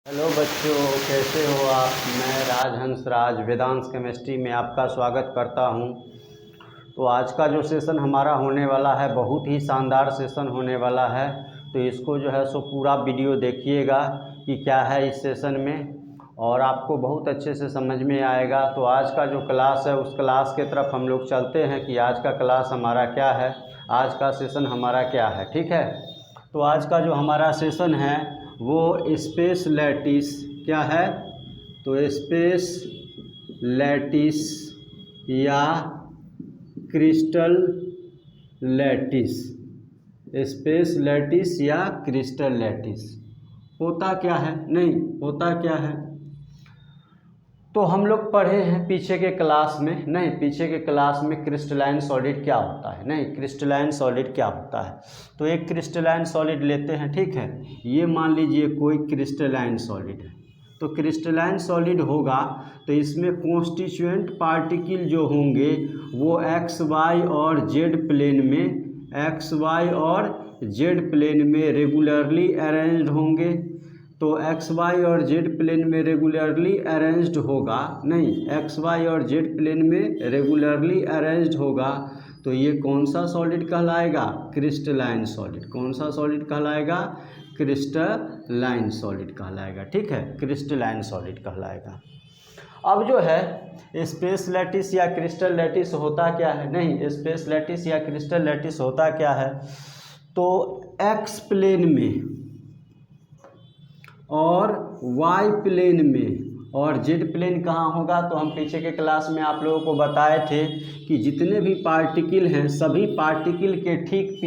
Hello बच्चों, कैसे हो आप। मैं राजहंस वेदांश केमिस्ट्री में आपका स्वागत करता हूं। तो आज का जो सेशन हमारा होने वाला है बहुत ही शानदार सेशन होने वाला है। तो इसको जो है सो पूरा वीडियो देखिएगा कि क्या है इस सेशन में, और आपको बहुत अच्छे से समझ में आएगा। तो आज का जो क्लास है उस क्लास के तरफ हम लोग चलते हैं कि आज का क्लास हमारा क्या है, आज का सेशन हमारा क्या है। ठीक है, तो आज का जो हमारा सेशन है वो स्पेस लैटिस क्या है, तो स्पेस लैटिस या क्रिस्टल लैटिस, स्पेस लैटिस या क्रिस्टल लैटिस होता क्या है, नहीं होता क्या है। तो हम लोग पढ़े हैं पीछे के क्लास में, नहीं पीछे के क्लास में क्रिस्टलाइन सॉलिड क्या होता है, नहीं क्रिस्टलाइन सॉलिड क्या होता है। तो एक क्रिस्टलाइन सॉलिड लेते हैं, ठीक है। ये मान लीजिए कोई क्रिस्टलाइन सॉलिड है। तो क्रिस्टलाइन सॉलिड होगा तो इसमें कॉन्स्टिट्यूएंट पार्टिकल जो होंगे वो एक्स वाई और जेड प्लेन में, एक्स वाई और जेड प्लेन में रेगुलरली अरेंज्ड होंगे। तो एक्स वाई और जेड प्लेन में रेगुलरली अरेंज्ड होगा, नहीं एक्स वाई और जेड प्लेन में रेगुलरली अरेंज्ड होगा। तो ये कौन सा सॉलिड कहलाएगा, क्रिस्टलाइन सॉलिड। कौन सा सॉलिड कहलाएगा, क्रिस्टलाइन सॉलिड कहलाएगा। ठीक है, क्रिस्टलाइन सॉलिड कहलाएगा। अब जो है स्पेस लैटिस या क्रिस्टल लैटिस होता क्या है, नहीं स्पेस लैटिस या क्रिस्टल लैटिस होता क्या है। तो एक्स प्लेन में और वाई प्लेन में और जेड प्लेन कहाँ होगा, तो हम पीछे के क्लास में आप लोगों को बताए थे कि जितने भी पार्टिकल हैं सभी पार्टिकल के ठीक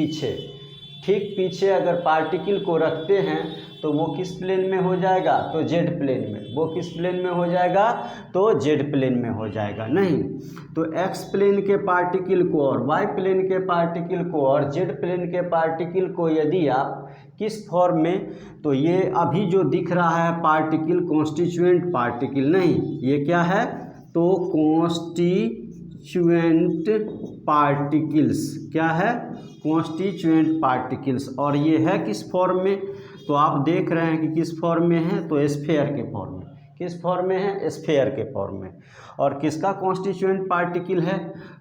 पीछे अगर पार्टिकल को रखते हैं तो वो किस प्लेन में हो जाएगा, तो जेड प्लेन में। वो किस प्लेन में हो जाएगा, तो जेड प्लेन में हो जाएगा। नहीं तो एक्स प्लेन के पार्टिकल को और वाई प्लेन के पार्टिकल को और जेड प्लेन के पार्टिकल को यदि आप किस फॉर्म में, तो ये अभी जो दिख रहा है पार्टिकल कॉन्स्टिट्यूएंट पार्टिकल, नहीं ये क्या है, तो कॉन्स्टिट्यूएंट पार्टिकल्स क्या है, कॉन्स्टिट्यूएंट पार्टिकल्स। और ये है किस फॉर्म में, तो आप देख रहे हैं कि किस फॉर्म में है, तो स्फीयर के फॉर्म में। किस फॉर्म में है, स्फीयर के फॉर्म में। और किसका कॉन्स्टिट्यूएंट पार्टिकल है,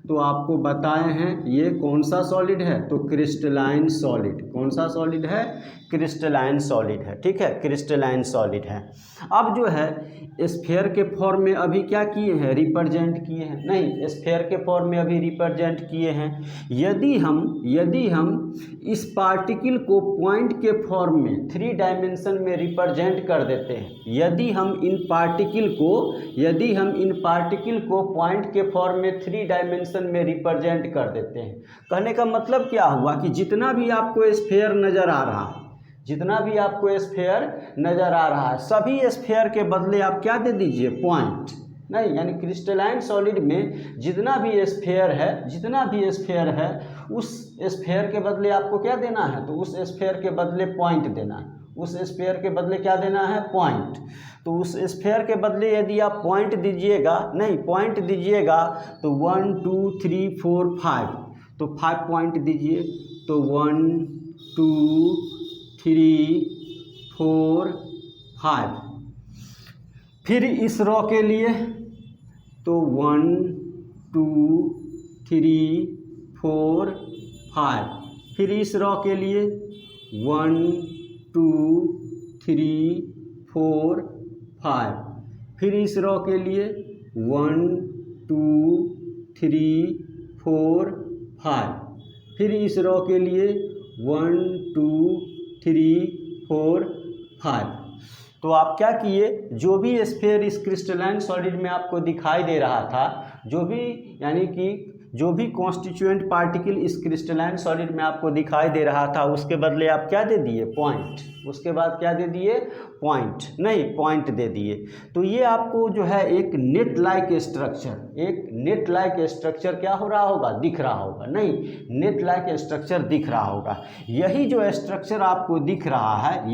तो आपको बताए हैं ये कौन सा सॉलिड है, तो क्रिस्टलाइन सॉलिड। कौन सा सॉलिड है, क्रिस्टलाइन सॉलिड है। ठीक है, क्रिस्टलाइन सॉलिड है। अब जो है स्फीयर के फॉर्म में अभी क्या किए हैं, रिप्रेजेंट किए हैं, नहीं स्फीयर के फॉर्म में अभी रिप्रेजेंट किए हैं। यदि हम इस पार्टिकल को पॉइंट के फॉर्म में 3 डायमेंशन में रिप्रेजेंट कर देते हैं, यदि हम इन पार्टिकल को पॉइंट के फॉर्म में 3 डायमेंशन में रिप्रेजेंट कर देते हैं। कहने का मतलब क्या हुआ कि जितना भी आपको स्फीयर नज़र आ रहा है, सभी स्फीयर के बदले आप क्या दे दीजिए, पॉइंट। नहीं यानी क्रिस्टलाइन सॉलिड में जितना भी स्फीयर है उस स्फीयर के बदले आपको क्या देना है, तो उस स्फीयर के बदले पॉइंट देना है। उस स्फीयर के बदले क्या देना है, पॉइंट। तो उस स्फीयर के बदले यदि आप पॉइंट दीजिएगा तो 1 2 3 4 5, तो 5 पॉइंट दीजिए। तो 1 2 3 4 5। फिर इस रॉ के लिए तो 1 2 3 4 5। फिर इस रॉ के लिए 1 2 3 4 5। फिर इस रॉ के लिए 1 2 3 4 5। फिर इस रॉ के लिए 1 2 3 4 5। तो आप क्या किए, जो भी स्फीयर इस क्रिस्टलाइन सॉलिड में आपको दिखाई दे रहा था, जो भी कॉन्स्टिट्यूएंट पार्टिकल इस क्रिस्टलाइन सॉलिड में आपको दिखाई दे रहा था उसके बदले आप क्या दे दिए, पॉइंट। उसके बाद क्या दे दिए, पॉइंट दे दिए। तो ये आपको जो है एक नेट लाइक स्ट्रक्चर क्या हो रहा होगा, दिख रहा होगा, नहीं नेट लाइक स्ट्रक्चर दिख रहा होगा। यही जो स्ट्रक्चर आपको दिख रहा है,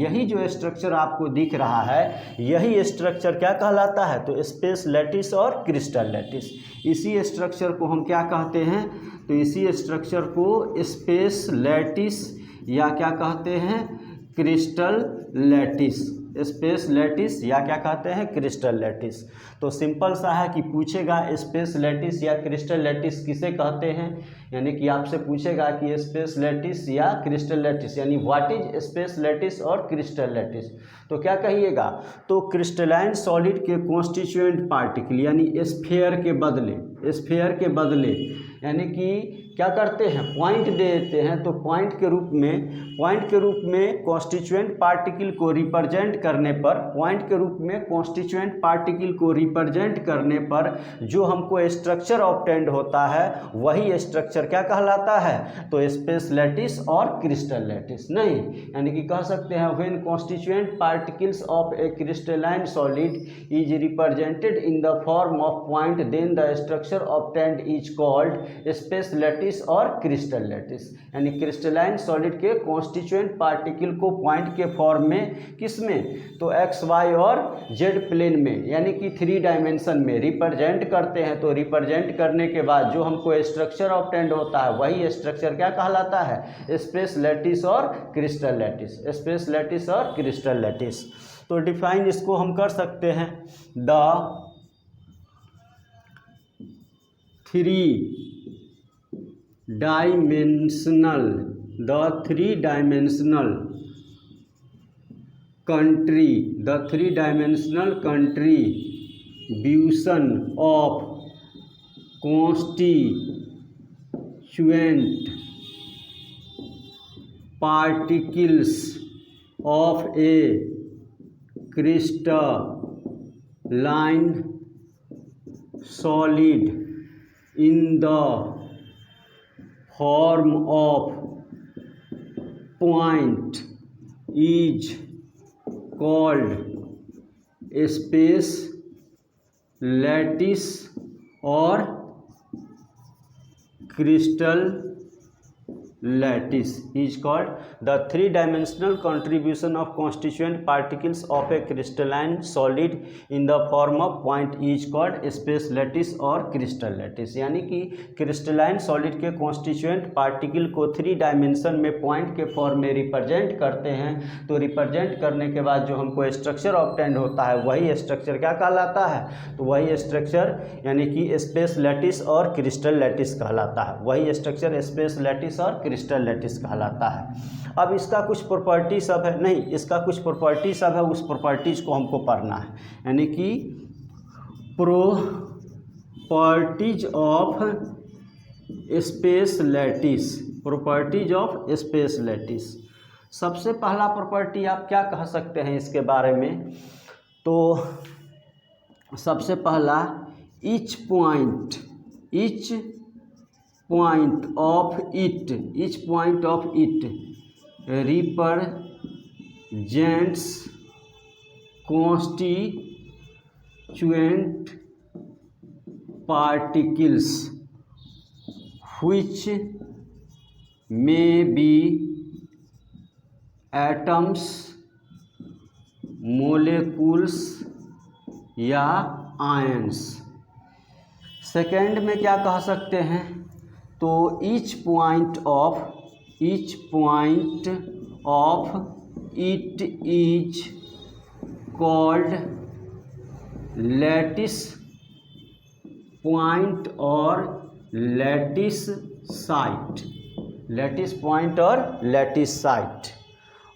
यही स्ट्रक्चर क्या कहलाता है, तो स्पेस लैटिस और क्रिस्टल लैटिस। इसी स्ट्रक्चर को हम क्या कहते हैं, तो इसी स्ट्रक्चर को स्पेस लैटिस या क्या कहते हैं, क्रिस्टल लैटिस। स्पेस लैटिस या क्या कहते हैं क्रिस्टल लैटिस। तो सिंपल सा है कि पूछेगा स्पेस लैटिस या क्रिस्टल लैटिस किसे कहते हैं, यानी कि आपसे पूछेगा कि स्पेस लैटिस या क्रिस्टल लैटिस, यानी व्हाट इज स्पेस लैटिस और क्रिस्टल लैटिस। तो क्या कहिएगा, तो क्रिस्टलाइन सॉलिड के कॉन्स्टिट्यूएंट पार्टिकल, यानी स्फीयर के बदले यानी कि क्या करते हैं, पॉइंट दे देते हैं, तो पॉइंट के रूप में कॉन्स्टिट्यूएंट पार्टिकल को रिप्रेजेंट करने पर जो हमको स्ट्रक्चर ऑब्टेंड होता है वही स्ट्रक्चर क्या कहलाता है, तो स्पेस लैटिस और क्रिस्टल लैटिस नहीं, यानी कि कह सकते हैं when constituent particles of a crystalline solid is represented in the form of point then the structure obtained is called space lattice और क्रिस्टल लैटिस। यानी क्रिस्टलाइन सॉलिड के कॉन्स्टिट्यूएंट पार्टिकल को पॉइंट के फॉर्म में किसमें, तो एक्स वाई और Z plane में, यानी कि 3 डायमेंशन में रिप्रेजेंट करते हैं। तो रिप्रेजेंट करने के बाद जो हमको स्ट्रक्चर ऑब्टेंड होता है वही स्ट्रक्चर क्या कहलाता है, स्पेस लैटिस और क्रिस्टल लैटिस, स्पेस लैटिस और क्रिस्टल लैटिस। तो डिफाइन इसको हम कर सकते हैं, the three dimensional contribution of constituent particles of a crystalline solid in the form of point is called space lattice or crystal lattice is called the three-dimensional contribution of constituent particles of a crystalline solid in the form of point is called space lattice और crystal lattice। यानी कि crystalline solid के constituent particle को 3 dimension में point के form में represent करते हैं। तो रिप्रेजेंट करने के बाद जो हमको स्ट्रक्चर ऑब्टेंड होता है वही स्ट्रक्चर क्या कहलाता है, तो वही स्ट्रक्चर यानी कि स्पेस लैटिस और क्रिस्टल लैटिस कहलाता है, वही स्ट्रक्चर स्पेस लैटिस और क्रिस्टल लैटिस कहलाता है। अब इसका कुछ प्रॉपर्टी सब है, नहीं इसका कुछ प्रॉपर्टी सब है, उस प्रॉपर्टीज़ को हमको पढ़ना है, यानी कि प्रॉपर्टीज ऑफ स्पेस लैटिस। सबसे पहला प्रॉपर्टी आप क्या कह सकते हैं इसके बारे में, तो सबसे पहला each point of it represents constituent particles which may be atoms, molecules या आयंस। सेकेंड में क्या कह सकते हैं, तो each point of it is called lattice point और लैटिस साइट।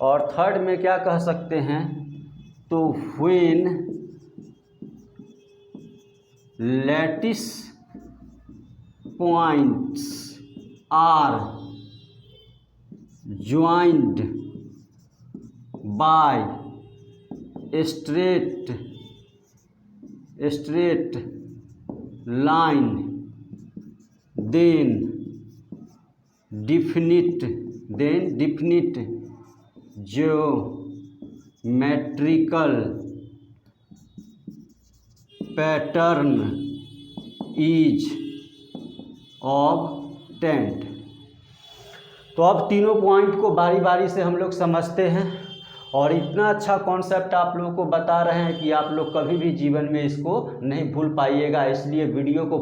और थर्ड में क्या कह सकते हैं, तो when lattice points are joined by straight line then definite geometrical pattern is obtained। तो अब तीनों पॉइंट को बारी बारी से हम लोग समझते हैं और इतना अच्छा कॉन्सेप्ट आप लोगों को बता रहे हैं कि आप लोग कभी भी जीवन में इसको नहीं भूल पाइएगा, इसलिए वीडियो को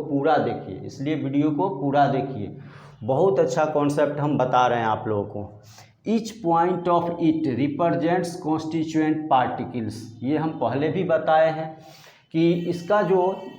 पूरा देखिए, बहुत अच्छा कॉन्सेप्ट हम बता रहे हैं आप लोगों को। Each point of it represents constituent particles. ये हम पहले भी बताए हैं कि इसका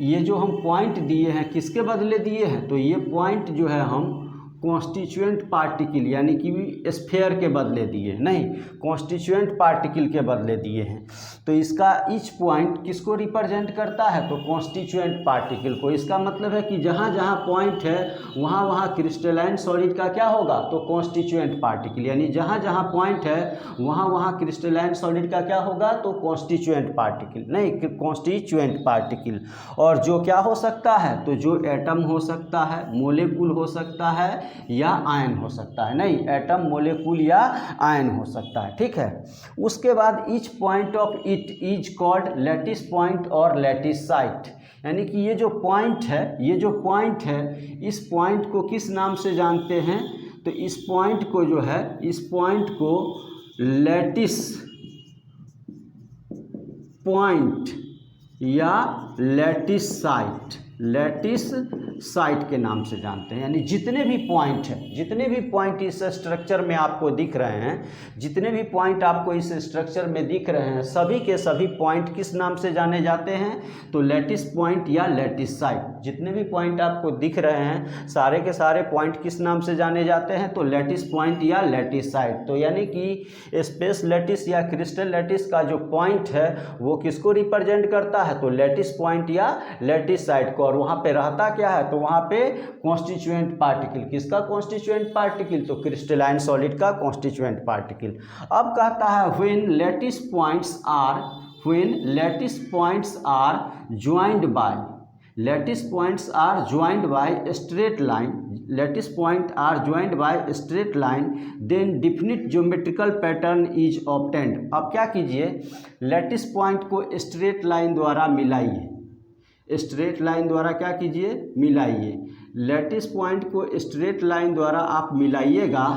ये जो हम पॉइंट दिए हैं किसके बदले दिए हैं, तो ये पॉइंट जो है हम कॉन्स्टिट्यूएंट पार्टिकल यानी कि स्फीयर के बदले दिए, नहीं कॉन्स्टिट्यूएंट पार्टिकल के बदले दिए हैं। तो इसका ईच पॉइंट किसको रिप्रेजेंट करता है, तो कॉन्स्टिट्यूएंट पार्टिकल को। इसका मतलब है कि जहाँ जहाँ पॉइंट है वहाँ वहाँ क्रिस्टलाइन सॉलिड का क्या होगा, तो कॉन्स्टिट्यूएंट पार्टिकल, यानी जहाँ जहाँ पॉइंट है वहाँ वहाँ क्रिस्टलाइन सॉलिड का क्या होगा, तो कॉन्स्टिट्यूएंट पार्टिकल, नहीं कॉन्स्टिट्यूएंट पार्टिकल। और जो क्या हो सकता है, तो जो एटम हो सकता है, मोलेकुल हो सकता है या आयन हो सकता है, नहीं एटम मोलेकुल या आयन हो सकता है, ठीक है। उसके बाद each point of it is called lattice point और लैटिस साइट, यानी कि ये जो पॉइंट है, ये जो पॉइंट है, इस पॉइंट को किस नाम से जानते हैं, तो इस पॉइंट को जो है, इस पॉइंट को लैटिस पॉइंट या लैटिस साइट के नाम से जानते हैं। यानी जितने भी पॉइंट हैं, जितने भी पॉइंट इस स्ट्रक्चर में आपको दिख रहे हैं, जितने भी पॉइंट आपको इस स्ट्रक्चर में दिख रहे हैं, सभी के सभी पॉइंट किस नाम से जाने जाते हैं, तो लैटिस पॉइंट या लैटिस साइट। जितने भी पॉइंट आपको दिख रहे हैं सारे के सारे पॉइंट किस नाम से जाने जाते हैं, तो लैटिस पॉइंट या लैटिस साइट। तो यानी कि स्पेस लैटिस या क्रिस्टल लैटिस का जो पॉइंट है वो किसको रिप्रेजेंट करता है, तो लैटिस पॉइंट या लैटिस साइट को। और वहाँ पे रहता क्या है, तो वहाँ पे कॉन्स्टिट्यूएंट पार्टिकल, किसका कॉन्स्टिट्यूएंट पार्टिकल, तो क्रिस्टलाइन सॉलिड का कॉन्स्टिट्यूएंट पार्टिकल। अब कहता है when lattice points are joined by, lattice points are joined by straight line, lattice point are joined by straight line, then definite geometrical pattern is obtained. अब क्या कीजिए, lattice point को straight line द्वारा मिलाइए, straight line द्वारा क्या कीजिए, मिलाइए। लैटिस पॉइंट को स्ट्रेट लाइन द्वारा आप मिलाइएगा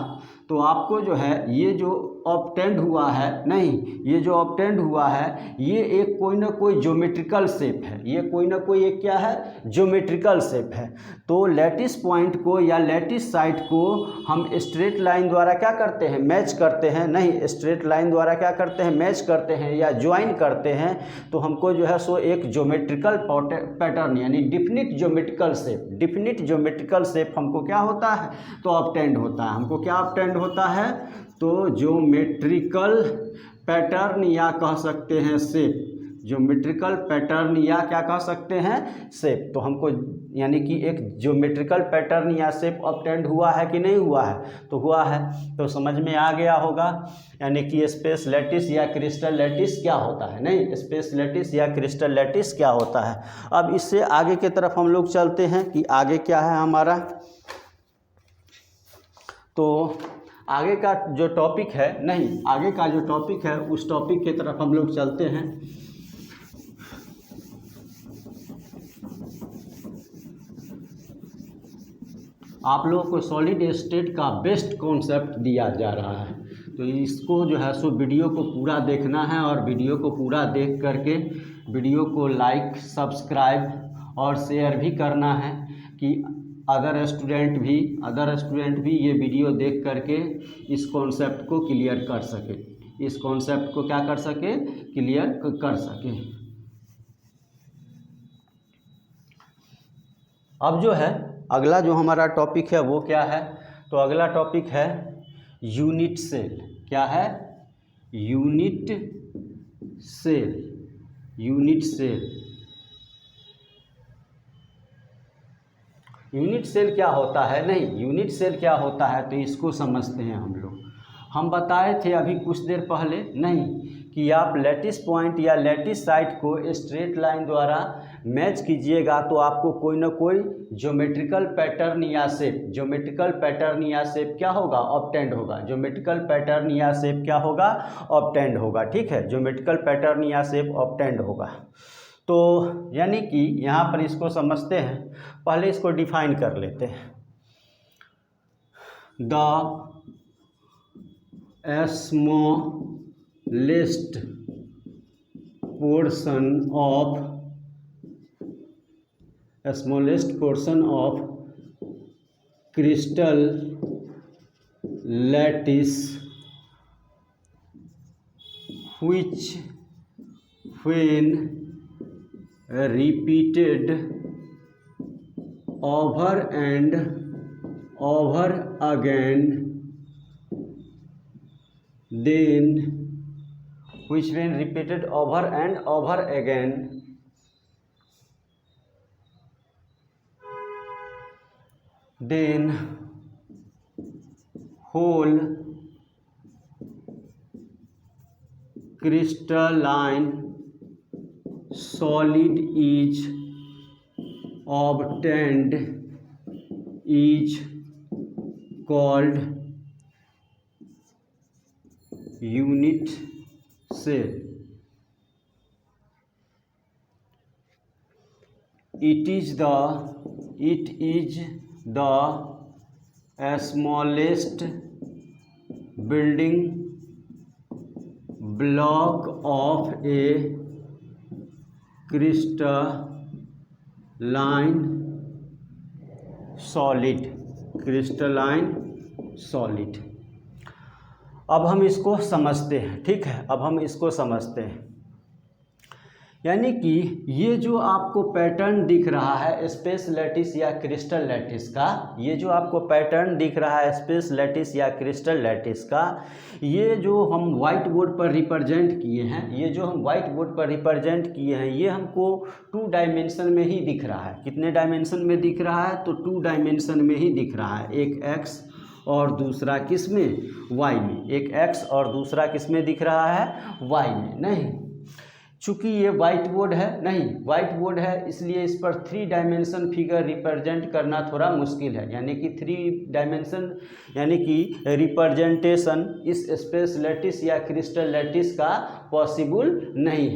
तो आपको जो है ये जो ऑब्टेंड हुआ है, नहीं ये जो ऑब्टेंड हुआ है ये एक कोई ना कोई ज्योमेट्रिकल शेप है, ये कोई ना कोई एक क्या है, ज्योमेट्रिकल शेप है। तो लैटिस पॉइंट को या लैटिस साइट को हम स्ट्रेट लाइन द्वारा क्या करते हैं, मैच करते हैं, नहीं स्ट्रेट लाइन द्वारा क्या करते हैं, मैच करते हैं या ज्वाइन करते हैं। तो हमको जो है सो एक ज्योमेट्रिकल पैटर्न यानी डिफिनिट ज्योमेट्रिकल शेप हमको क्या होता है, तो ऑब्टेंड होता है। हमको क्या ऑब्टेंड होता है, तो ज्योमेट्रिकल पैटर्न या कह सकते हैं शेप, ज्योमेट्रिकल पैटर्न या क्या कह सकते हैं, शेप। तो हमको यानी कि एक ज्योमेट्रिकल पैटर्न या शेप ऑब्टेंड हुआ है कि नहीं हुआ है, तो हुआ है। तो समझ में आ गया होगा, यानी कि स्पेस लैटिस या क्रिस्टल लैटिस क्या होता है, नहीं स्पेस लैटिस या क्रिस्टल लैटिस क्या होता है। अब इससे आगे की तरफ हम लोग चलते हैं कि आगे क्या है हमारा। तो आगे का जो टॉपिक है, नहीं आगे का जो टॉपिक है उस टॉपिक की तरफ हम लोग चलते हैं। आप लोगों को सॉलिड स्टेट का बेस्ट कॉन्सेप्ट दिया जा रहा है, तो इसको जो है सो वीडियो को पूरा देखना है और वीडियो को पूरा देख करके वीडियो को लाइक, सब्सक्राइब और शेयर भी करना है कि अदर स्टूडेंट भी ये वीडियो देख करके इस कॉन्सेप्ट को क्लियर कर सके, इस कॉन्सेप्ट को क्या कर सके, क्लियर कर सके। अब जो है अगला जो हमारा टॉपिक है वो क्या है, तो अगला टॉपिक है यूनिट सेल। क्या है, यूनिट सेल। यूनिट सेल क्या होता है, नहीं यूनिट सेल क्या होता है, तो इसको समझते हैं हम लोग। हम बताए थे अभी कुछ देर पहले, नहीं कि आप लैटिस पॉइंट या लैटिस साइट को स्ट्रेट लाइन द्वारा मैच कीजिएगा तो आपको कोई ना कोई ज्योमेट्रिकल पैटर्न या शेप क्या होगा, ऑब्टेंड होगा। ज्योमेट्रिकल पैटर्न या शेप क्या होगा, ऑब्टेंड होगा, ठीक है, ज्योमेट्रिकल पैटर्न या शेप ऑब्टेंड होगा। तो यानी कि यहाँ पर इसको समझते हैं, पहले इसको डिफाइन कर लेते हैं। The smallest portion of crystal lattice which when repeated over and over again, then which when repeated over and over again, then whole crystalline solid is obtained is called unit cell. It is the smallest building block of a crystalline solid. अब हम इसको समझते हैं, ठीक है। अब हम इसको समझते हैं, यानी कि ये जो आपको पैटर्न दिख रहा है स्पेस लैटिस या क्रिस्टल लैटिस का, ये जो आपको पैटर्न दिख रहा है स्पेस लैटिस या क्रिस्टल लैटिस का, ये जो हम वाइट बोर्ड पर रिप्रेजेंट किए हैं, ये हमको 2 डायमेंशन में ही दिख रहा है। कितने डायमेंशन में दिख रहा है? तो 2 डायमेंशन में ही दिख रहा है। एक एक्स और दूसरा किस में? वाई में। एक एक्स और दूसरा किस में दिख रहा है? वाई में। नहीं, चूँकि ये वाइट बोर्ड है, इसलिए इस पर 3 डायमेंशन फिगर रिप्रेजेंट करना थोड़ा मुश्किल है। यानी कि 3 डायमेंशन यानी कि रिप्रेजेंटेशन इस स्पेस लैटिस या क्रिस्टल लैटिस का पॉसिबल नहीं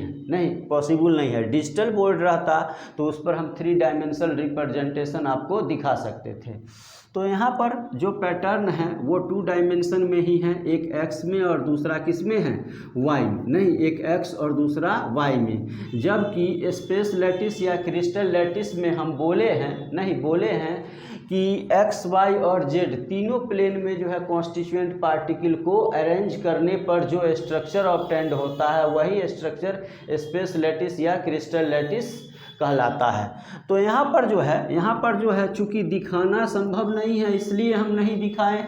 है। डिजिटल बोर्ड रहता तो उस पर हम 3 डायमेंशनल रिप्रेजेंटेशन आपको दिखा सकते थे। तो यहाँ पर जो पैटर्न है वो 2 डायमेंशन में ही है, एक एक्स में और दूसरा किस में है? वाई में। नहीं, एक एक्स और दूसरा वाई में। जबकि स्पेस लैटिस या क्रिस्टल लैटिस में हम बोले हैं कि एक्स, वाई और जेड तीनों प्लेन में जो है कॉन्स्टिट्यूएंट पार्टिकल को अरेंज करने पर जो स्ट्रक्चर ऑब्टेंड होता है वही स्ट्रक्चर स्पेस लैटिस या क्रिस्टल लैटिस कहलाता है। तो यहाँ पर जो है चूँकि दिखाना संभव नहीं है इसलिए हम नहीं दिखाए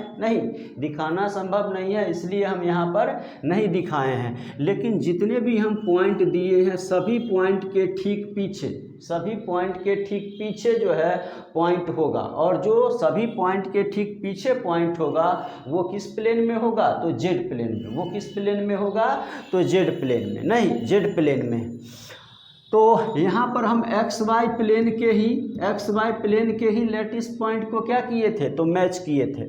हम यहाँ पर नहीं दिखाए हैं। लेकिन जितने भी हम पॉइंट दिए हैं सभी पॉइंट के ठीक पीछे जो है पॉइंट होगा, और जो सभी पॉइंट के ठीक पीछे पॉइंट होगा वो किस प्लेन में होगा? तो जेड प्लेन में। वो किस प्लेन में होगा? तो जेड प्लेन में। तो यहाँ पर हम एक्स वाई प्लेन के ही लैटिस पॉइंट को क्या किए थे? तो मैच किए थे।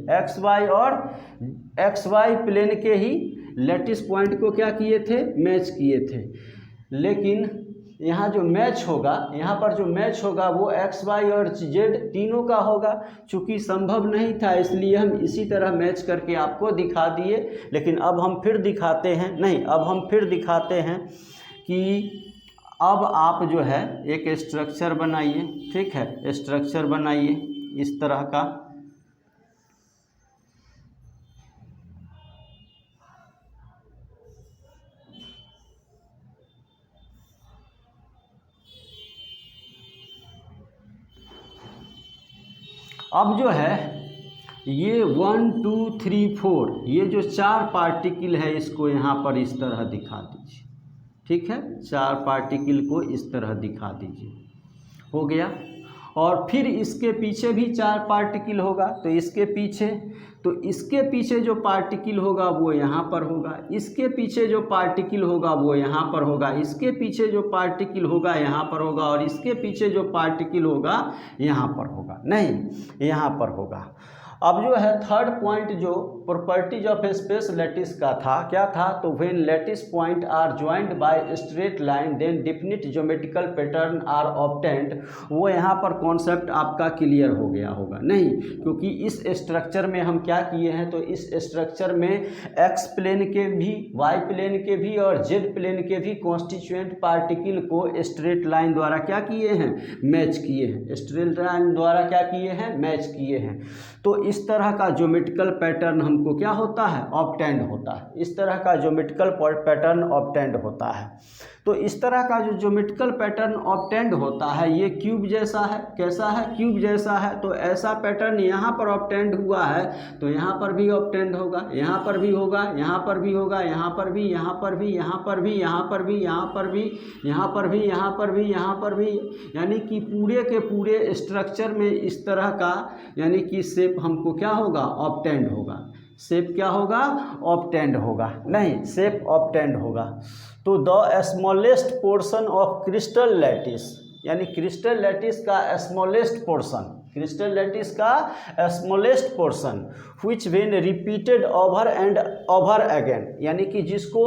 एक्स वाई प्लेन के ही लैटिस पॉइंट को क्या किए थे? मैच किए थे। लेकिन यहाँ पर जो मैच होगा वो एक्स वाई और जेड तीनों का होगा। चूँकि संभव नहीं था इसलिए हम इसी तरह मैच करके आपको दिखा दिए। लेकिन अब हम फिर दिखाते हैं कि अब आप जो है एक स्ट्रक्चर बनाइए, ठीक है। स्ट्रक्चर बनाइए इस तरह का। अब जो है ये 1 2 3 4 ये जो 4 पार्टिकल है इसको यहाँ पर इस तरह दिखा दीजिए, ठीक है। 4 पार्टिकल को इस तरह दिखा दीजिए, हो गया। और फिर इसके पीछे भी 4 पार्टिकल होगा, तो इसके पीछे जो पार्टिकल होगा वो यहाँ पर होगा, इसके पीछे जो पार्टिकल होगा वो यहाँ पर होगा, इसके पीछे जो पार्टिकल होगा यहाँ पर होगा, और इसके पीछे जो पार्टिकल होगा यहाँ पर होगा, नहीं यहाँ पर होगा। अब जो है थर्ड पॉइंट जो प्रॉपर्टीज ऑफ स्पेस लैटिस का था, क्या था? तो when lattice point are joined by straight line then definite geometrical pattern are obtained. वो यहाँ पर कॉन्सेप्ट आपका क्लियर हो गया होगा, नहीं? क्योंकि इस स्ट्रक्चर में हम क्या किए हैं, तो इस स्ट्रक्चर में एक्स प्लेन के भी, वाई प्लेन के भी और जेड प्लेन के भी कॉन्स्टिट्यूएंट पार्टिकल को स्ट्रेट लाइन द्वारा क्या किए हैं? मैच किए हैं। स्ट्रेट लाइन द्वारा क्या किए हैं? मैच किए हैं। तो इस तरह का ज्योमेट्रिकल पैटर्न हमको क्या होता है, ऑब्टेंड होता है। इस तरह का ज्योमेट्रिकल पैटर्न ऑब्टेंड होता है। तो इस तरह का जो ज्योमेट्रिकल पैटर्न ऑब्टेंड होता है ये क्यूब जैसा है। कैसा है, क्यूब जैसा है। तो ऐसा पैटर्न यहाँ पर ऑब्टेंड हुआ है तो यहाँ पर भी ऑब्टेंड होगा, यहाँ पर भी होगा, यहाँ पर भी होगा, यहाँ पर भी, यहाँ पर भी, यहाँ पर भी, यहाँ पर भी, यहाँ पर भी, यहाँ पर भी, यहाँ पर भी, यहाँ पर भी, यानी कि पूरे के पूरे स्ट्रक्चर में इस तरह का यानी कि शेप हमको क्या होगा, ऑब्टेंड होगा। शेप क्या होगा, ऑब्टेंड होगा, नहीं शेप ऑब्टेंड होगा। तो the smallest portion of crystal lattice, यानी क्रिस्टल लैटिस का स्मॉलेस्ट पोर्शन, क्रिस्टल लैटिस का smallest portion which when repeated over and over again, यानी कि जिसको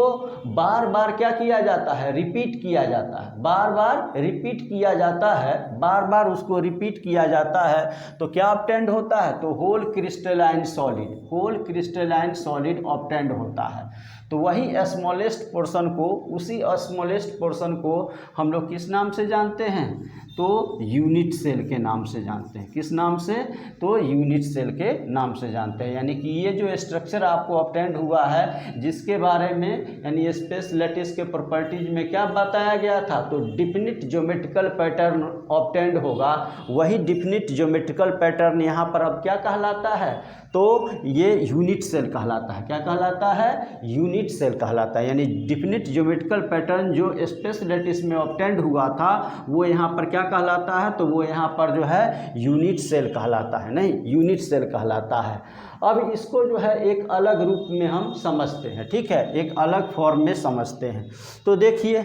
बार बार क्या किया जाता है, रिपीट किया जाता है, बार बार रिपीट किया जाता है, बार बार उसको रिपीट किया जाता है तो क्या ऑब्टेंड होता है, तो whole crystalline solid, whole crystalline solid obtained होता है। तो वही स्मॉलेस्ट पोर्शन को, उसी स्मॉलेस्ट पोर्शन को हम लोग किस नाम से जानते हैं, तो यूनिट सेल के नाम से जानते हैं। किस नाम से, तो यूनिट सेल के नाम से जानते हैं। यानी कि ये जो स्ट्रक्चर आपको ऑब्टेंड हुआ है जिसके बारे में यानी स्पेस लैटिस के प्रॉपर्टीज में क्या बताया गया था, तो डिफिनिट ज्योमेट्रिकल पैटर्न ऑब्टेंड होगा। वही डिफिनिट ज्योमेट्रिकल पैटर्न यहाँ पर अब क्या कहलाता है, तो ये यूनिट सेल कहलाता है। क्या कहलाता है, यूनिट सेल कहलाता है। यानी डिफिनिट ज्योमेट्रिकल पैटर्न जो स्पेस लैटिस में ऑब्टेंड हुआ था वो यहाँ पर क्या कहलाता है, तो वो यहाँ पर जो है यूनिट सेल कहलाता है, नहीं यूनिट सेल कहलाता है। अब इसको जो है एक अलग रूप में हम समझते हैं, ठीक है, एक अलग फॉर्म में समझते हैं। तो देखिए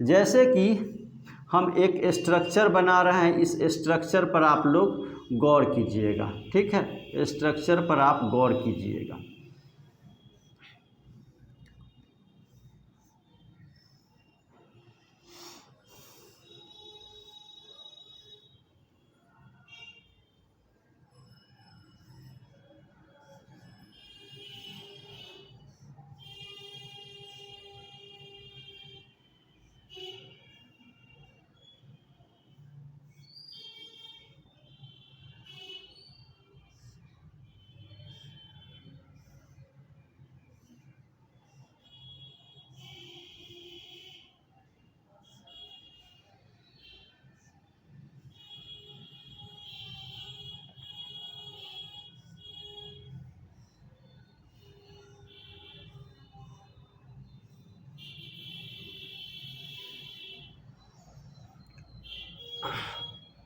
जैसे कि हम एक स्ट्रक्चर बना रहे हैं, इस स्ट्रक्चर पर आप लोग गौर कीजिएगा, ठीक है, स्ट्रक्चर पर आप गौर कीजिएगा।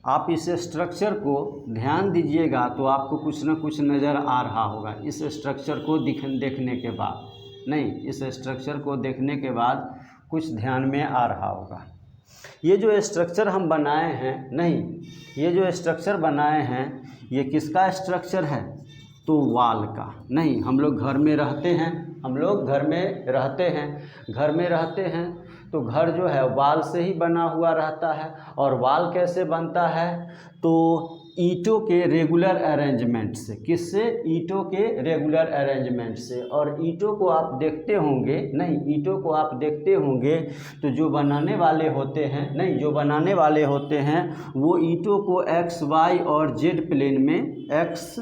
आप इस स्ट्रक्चर को ध्यान दीजिएगा तो आपको कुछ न कुछ नज़र आ रहा होगा। इस स्ट्रक्चर को देखने के बाद, नहीं इस स्ट्रक्चर को देखने के बाद कुछ ध्यान में आ रहा होगा। ये जो स्ट्रक्चर हम बनाए हैं, नहीं ये जो स्ट्रक्चर बनाए हैं ये किसका स्ट्रक्चर है, तो वाल का। नहीं हम लोग घर में रहते हैं, हम लोग घर में रहते हैं, घर में रहते हैं तो घर जो है वाल से ही बना हुआ रहता है। और वाल कैसे बनता है, तो ईंटों के रेगुलर अरेंजमेंट से। किससे, ईंटों के रेगुलर अरेंजमेंट से। और ईंटों को आप देखते होंगे, नहीं ईंटों को आप देखते होंगे तो जो बनाने वाले होते हैं, नहीं जो बनाने वाले होते हैं वो ईंटों को एक्स वाई और जेड प्लेन में, एक्स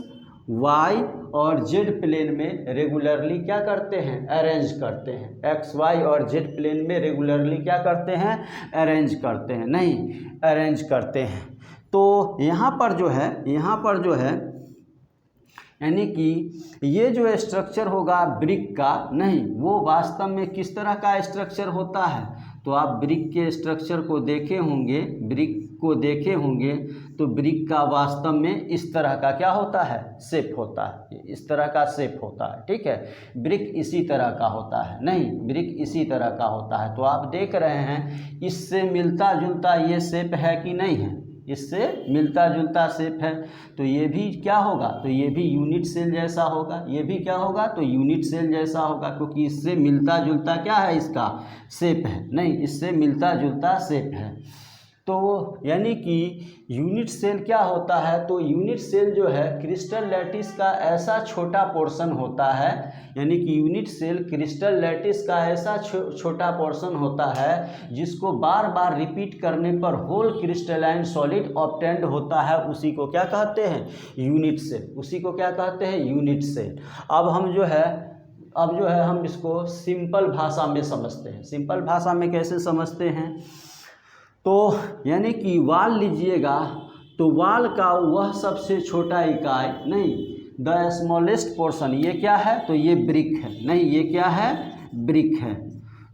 वाई और जेड प्लेन में रेगुलरली क्या करते हैं, अरेंज करते हैं। एक्स वाई और जेड प्लेन में रेगुलरली क्या करते हैं, अरेंज करते हैं, नहीं अरेंज करते हैं। तो यहाँ पर जो है, यहाँ पर जो है यानी कि ये जो स्ट्रक्चर होगा ब्रिक का, नहीं वो वास्तव में किस तरह का स्ट्रक्चर होता है, तो आप ब्रिक के स्ट्रक्चर को देखे होंगे, ब्रिक को देखे होंगे तो ब्रिक का वास्तव में इस तरह का क्या होता है, शेप होता है, इस तरह का शेप होता है, ठीक है। ब्रिक इसी तरह का होता है, नहीं ब्रिक इसी तरह का होता है। तो आप देख रहे हैं इससे मिलता जुलता ये शेप है कि नहीं है, इससे मिलता जुलता शेप है। तो ये भी क्या होगा, तो ये भी यूनिट सेल जैसा होगा, ये भी क्या होगा, तो यूनिट सेल जैसा होगा, क्योंकि इससे मिलता जुलता क्या है, इसका शेप है, नहीं इससे मिलता जुलता शेप है। तो यानी कि यूनिट सेल क्या होता है, तो यूनिट सेल जो है क्रिस्टल लैटिस का ऐसा छोटा पोर्शन होता है, यानी कि यूनिट सेल क्रिस्टल लैटिस का ऐसा छोटा पोर्शन होता है जिसको बार बार रिपीट करने पर होल क्रिस्टलाइन सॉलिड ऑब्टेंड होता है, उसी को क्या कहते हैं, यूनिट सेल, उसी को क्या कहते हैं, यूनिट सेल। अब जो है हम इसको सिंपल भाषा में समझते हैं। सिंपल भाषा में कैसे समझते हैं, तो यानी कि वाल लीजिएगा तो वाल का वह सबसे छोटा इकाई, नहीं, द स्मॉलेस्ट पोर्शन, ये क्या है, तो ये ब्रिक है, नहीं ये क्या है, ब्रिक है।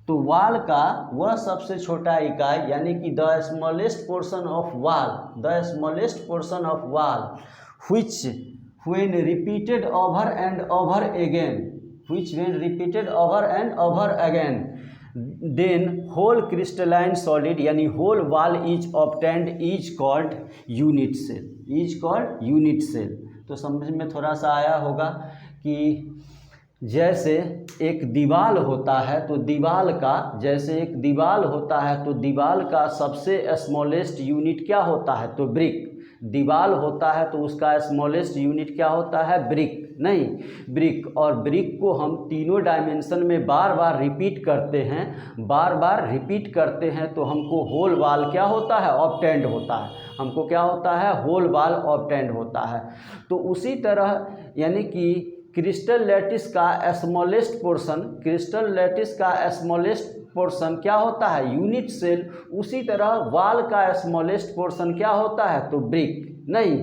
तो वाल का वह सबसे छोटा इकाई यानी कि द स्मॉलेस्ट पोर्शन ऑफ वाल, द स्मॉलेस्ट पोर्शन ऑफ वाल which when repeated over and over again, which when repeated over and over again, then whole crystalline solid यानी whole wall is obtained is called unit cell, is called unit cell। तो समझ में थोड़ा सा आया होगा कि जैसे एक दीवाल होता है तो दीवाल का, जैसे एक दीवाल होता है तो दीवाल का सबसे स्मॉलेस्ट यूनिट क्या होता है, तो ब्रिक। दीवाल होता है तो उसका स्मॉलेस्ट यूनिट क्या होता है, ब्रिक, नहीं, ब्रिक। और ब्रिक को हम तीनों डायमेंशन में बार बार रिपीट करते हैं, बार बार रिपीट करते हैं तो हमको होल वाल क्या होता है, ऑब्टेंड होता है, हमको क्या होता है, होल वाल ऑब्टेंड होता है। तो उसी तरह यानी कि क्रिस्टल लैटिस का स्मॉलेस्ट पोर्शन, क्रिस्टल लैटिस का स्मॉलेस्ट पोर्शन क्या होता है, यूनिट सेल। उसी तरह वाल का स्मॉलेस्ट पोर्शन क्या होता है, तो ब्रिक, नहीं,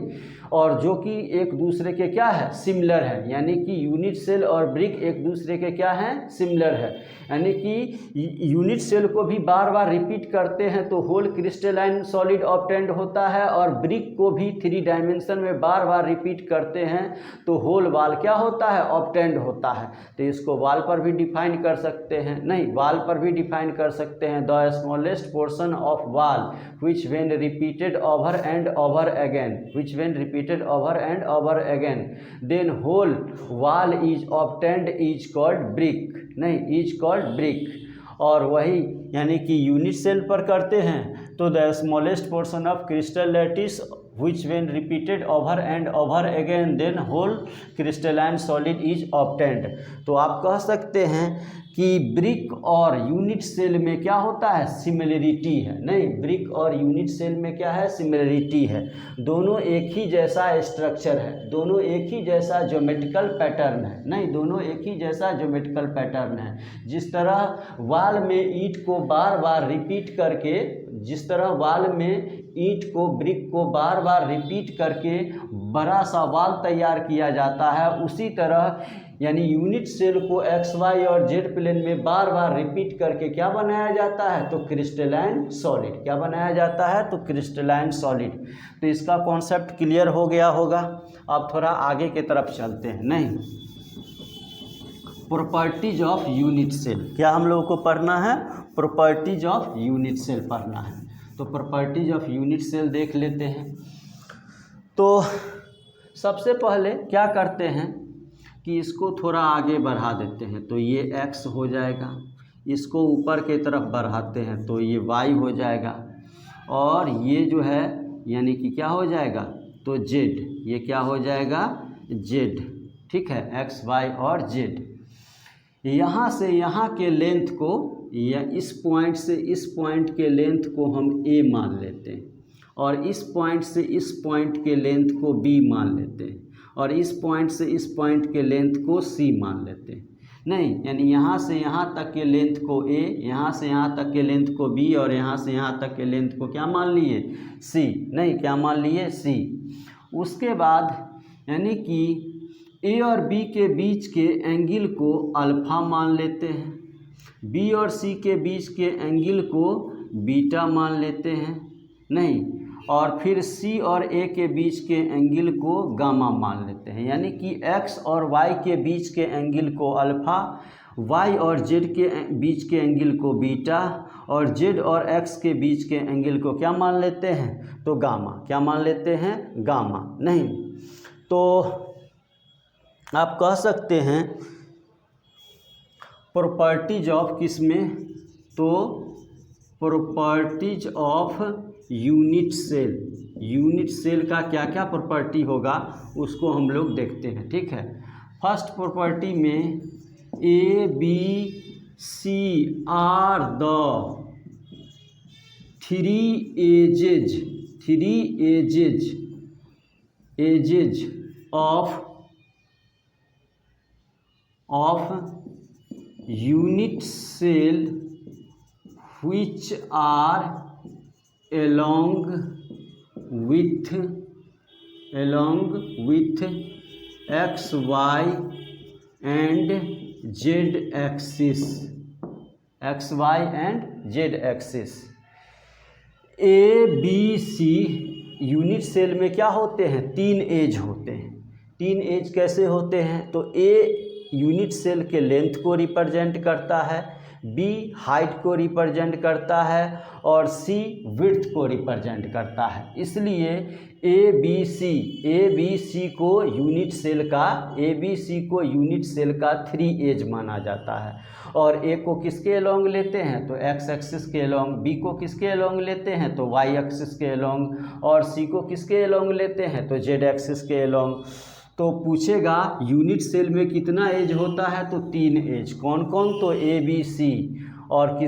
और जो कि एक दूसरे के क्या है, सिमिलर है, यानी कि यूनिट सेल और ब्रिक एक दूसरे के क्या हैं, सिमिलर है। यानी कि यूनिट सेल को भी बार बार रिपीट करते हैं तो होल क्रिस्टलाइन सॉलिड ऑब्टेंड होता है, और ब्रिक को भी 3 डायमेंशन में बार बार रिपीट करते हैं तो होल वाल क्या होता है, ऑब्टेंड होता है। तो इसको वाल पर भी डिफाइन कर सकते हैं, नहीं, वाल पर भी डिफाइन कर सकते हैं, द स्मॉलेस्ट पोर्शन ऑफ वाल which when repeated over and over again, which when repeated over and over again, then whole wall is obtained is called brick, नहीं, is called brick। और वही यानी कि यूनिट सेल पर करते हैं तो the smallest portion of crystal lattice which when repeated over and over again then whole crystalline solid is obtained। तो आप कह सकते हैं कि ब्रिक और यूनिट सेल में क्या होता है, सिमिलरिटी है, नहीं, ब्रिक और यूनिट सेल में क्या है, सिमिलरिटी है। दोनों एक ही जैसा स्ट्रक्चर है, दोनों एक ही जैसा ज्योमेट्रिकल पैटर्न है, नहीं, दोनों एक ही जैसा ज्योमेट्रिकल पैटर्न है। जिस तरह वाल में ईंट को बार बार रिपीट करके, जिस तरह वाल में ईंट को, ब्रिक को बार बार रिपीट करके बड़ा सा वाल तैयार किया जाता है, उसी तरह यानी यूनिट सेल को एक्स वाई और जेड प्लेन में बार बार रिपीट करके क्या बनाया जाता है, तो क्रिस्टलाइन सॉलिड, क्या बनाया जाता है, तो क्रिस्टलाइन सॉलिड। तो इसका कॉन्सेप्ट क्लियर हो गया होगा। अब थोड़ा आगे की तरफ चलते हैं, नहीं, प्रॉपर्टीज ऑफ यूनिट सेल, क्या हम लोगों को पढ़ना है, प्रॉपर्टीज ऑफ यूनिट सेल पढ़ना है। तो प्रॉपर्टीज ऑफ यूनिट सेल देख लेते हैं। तो सबसे पहले क्या करते हैं कि इसको थोड़ा आगे बढ़ा देते हैं तो ये x हो जाएगा, इसको ऊपर के तरफ बढ़ाते हैं तो ये y हो जाएगा, और ये जो है यानी कि क्या हो जाएगा, तो z, ये क्या हो जाएगा, z, ठीक है, x y और z। यहाँ से यहाँ के लेंथ को, या इस पॉइंट से इस पॉइंट के लेंथ को हम a मान लेते हैं, और इस पॉइंट से इस पॉइंट के लेंथ को b मान लेते हैं, और इस पॉइंट से इस पॉइंट के लेंथ को c मान लेते हैं, नहीं, यानी यहाँ से यहाँ तक के लेंथ को a, यहाँ से यहाँ तक के लेंथ को b, और यहाँ से यहाँ तक के लेंथ को क्या मान लिए, c, नहीं, क्या मान लिए, c। उसके बाद यानी कि a और b के बीच के एंगल को अल्फ़ा मान लेते हैं, b और c के बीच के एंगल को बीटा मान लेते हैं, नहीं, और फिर c और a के बीच के एंगल को गामा मान लेते हैं। यानी कि x और y के बीच के एंगल को अल्फ़ा, y और z के बीच के एंगल को बीटा, और z और x के बीच के एंगल को क्या मान लेते हैं, तो गामा, क्या मान लेते हैं, गामा, नहीं। तो आप कह सकते हैं प्रॉपर्टीज ऑफ किस में, तो properties of unit cell. Unit cell का क्या क्या प्रॉपर्टी होगा उसको हम लोग देखते हैं, ठीक है। फर्स्ट प्रॉपर्टी में A B C are the three edges of unit cell which are along with x, y and z axis, x, y and z axis। A B C unit cell में क्या होते हैं, 3 as होते हैं। 3 as कैसे होते हैं, तो ए यूनिट सेल के लेंथ को रिप्रेजेंट करता है, बी हाइट को रिप्रेजेंट करता है और सी विड्थ को रिप्रेजेंट करता है। इसलिए ए बी सी को यूनिट सेल का 3 एज माना जाता है। और ए को किसके अलोंग लेते हैं, तो एक्स एक्सिस के अलोंग, बी को किसके अलोंग लेते हैं, तो वाई एक्सिस के अलोंग, और सी को किसके अलोंग लेते हैं, तो जेड एक्सिस के अलोंग। तो पूछेगा यूनिट सेल में कितना एज होता है, तो 3 एज। कौन कौन, तो ए बी सी, और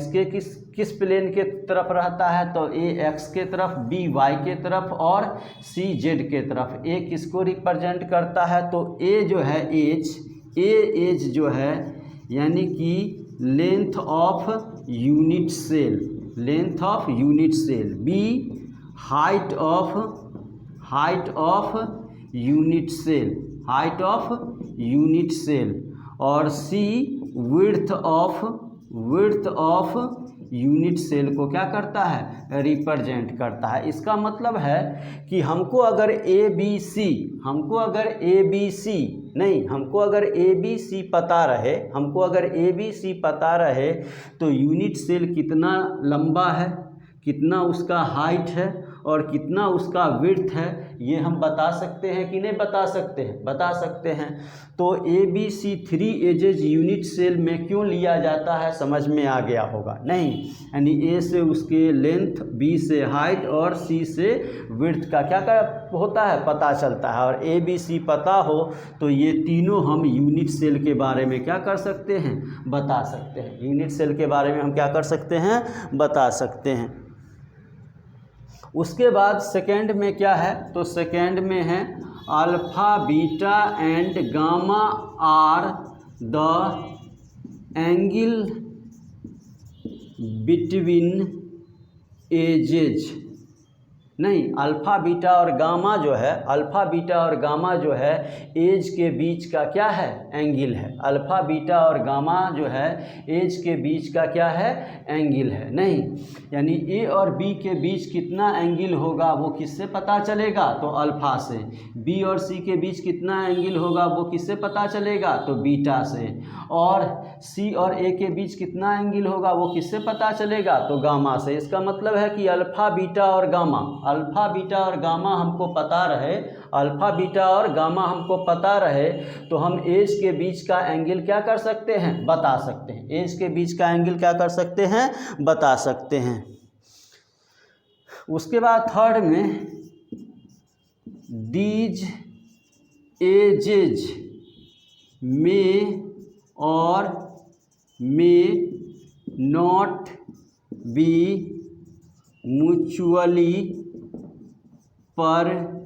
किस प्लेन के तरफ रहता है, तो ए एक्स के तरफ, बी वाई के तरफ और सी जेड के तरफ। ए किसको रिप्रेजेंट करता है, तो ए जो है एज जो है यानी कि length of unit cell, B height of unit cell, और C width of unit cell को क्या करता है, रिप्रेजेंट करता है। इसका मतलब है कि हमको अगर ए बी सी पता रहे तो यूनिट सेल कितना लंबा है, कितना उसका हाइट है और कितना उसका विड्थ है, ये हम बता सकते हैं कि नहीं बता सकते हैं। तो A B C 3 edges unit cell में क्यों लिया जाता है, समझ में आ गया होगा नहीं, यानी ए से उसके लेंथ, बी से हाइट और सी से विड्थ का क्या होता है, पता चलता है। और ए बी सी पता हो तो ये तीनों हम यूनिट सेल के बारे में क्या कर सकते हैं, बता सकते हैं। यूनिट सेल के बारे में हम क्या कर सकते हैं, बता सकते हैं। उसके बाद सेकेंड में क्या है, तो सेकेंड में है alpha beta and gamma are the angle between edges. नहीं, अल्फ़ा बीटा और गामा जो है एज के बीच का क्या है, एंगल है। अल्फ़ा बीटा और गामा जो है एज के बीच का क्या है, एंगल है। नहीं, यानी ए और बी के बीच कितना एंगल होगा वो किससे पता चलेगा, तो अल्फ़ा से। बी और सी के बीच कितना एंगल होगा वो किससे पता चलेगा, तो बीटा से। और सी और ए के बीच कितना एंगल होगा वो किससे पता चलेगा, तो गामा से। इसका मतलब है कि अल्फ़ा बीटा और गामा हमको पता रहे तो हम एज के बीच का एंगल क्या कर सकते हैं, बता सकते हैं। एज के बीच का एंगल क्या कर सकते हैं, बता सकते हैं। उसके बाद थर्ड में दीज एजेज में और may not be mutually perpendicular.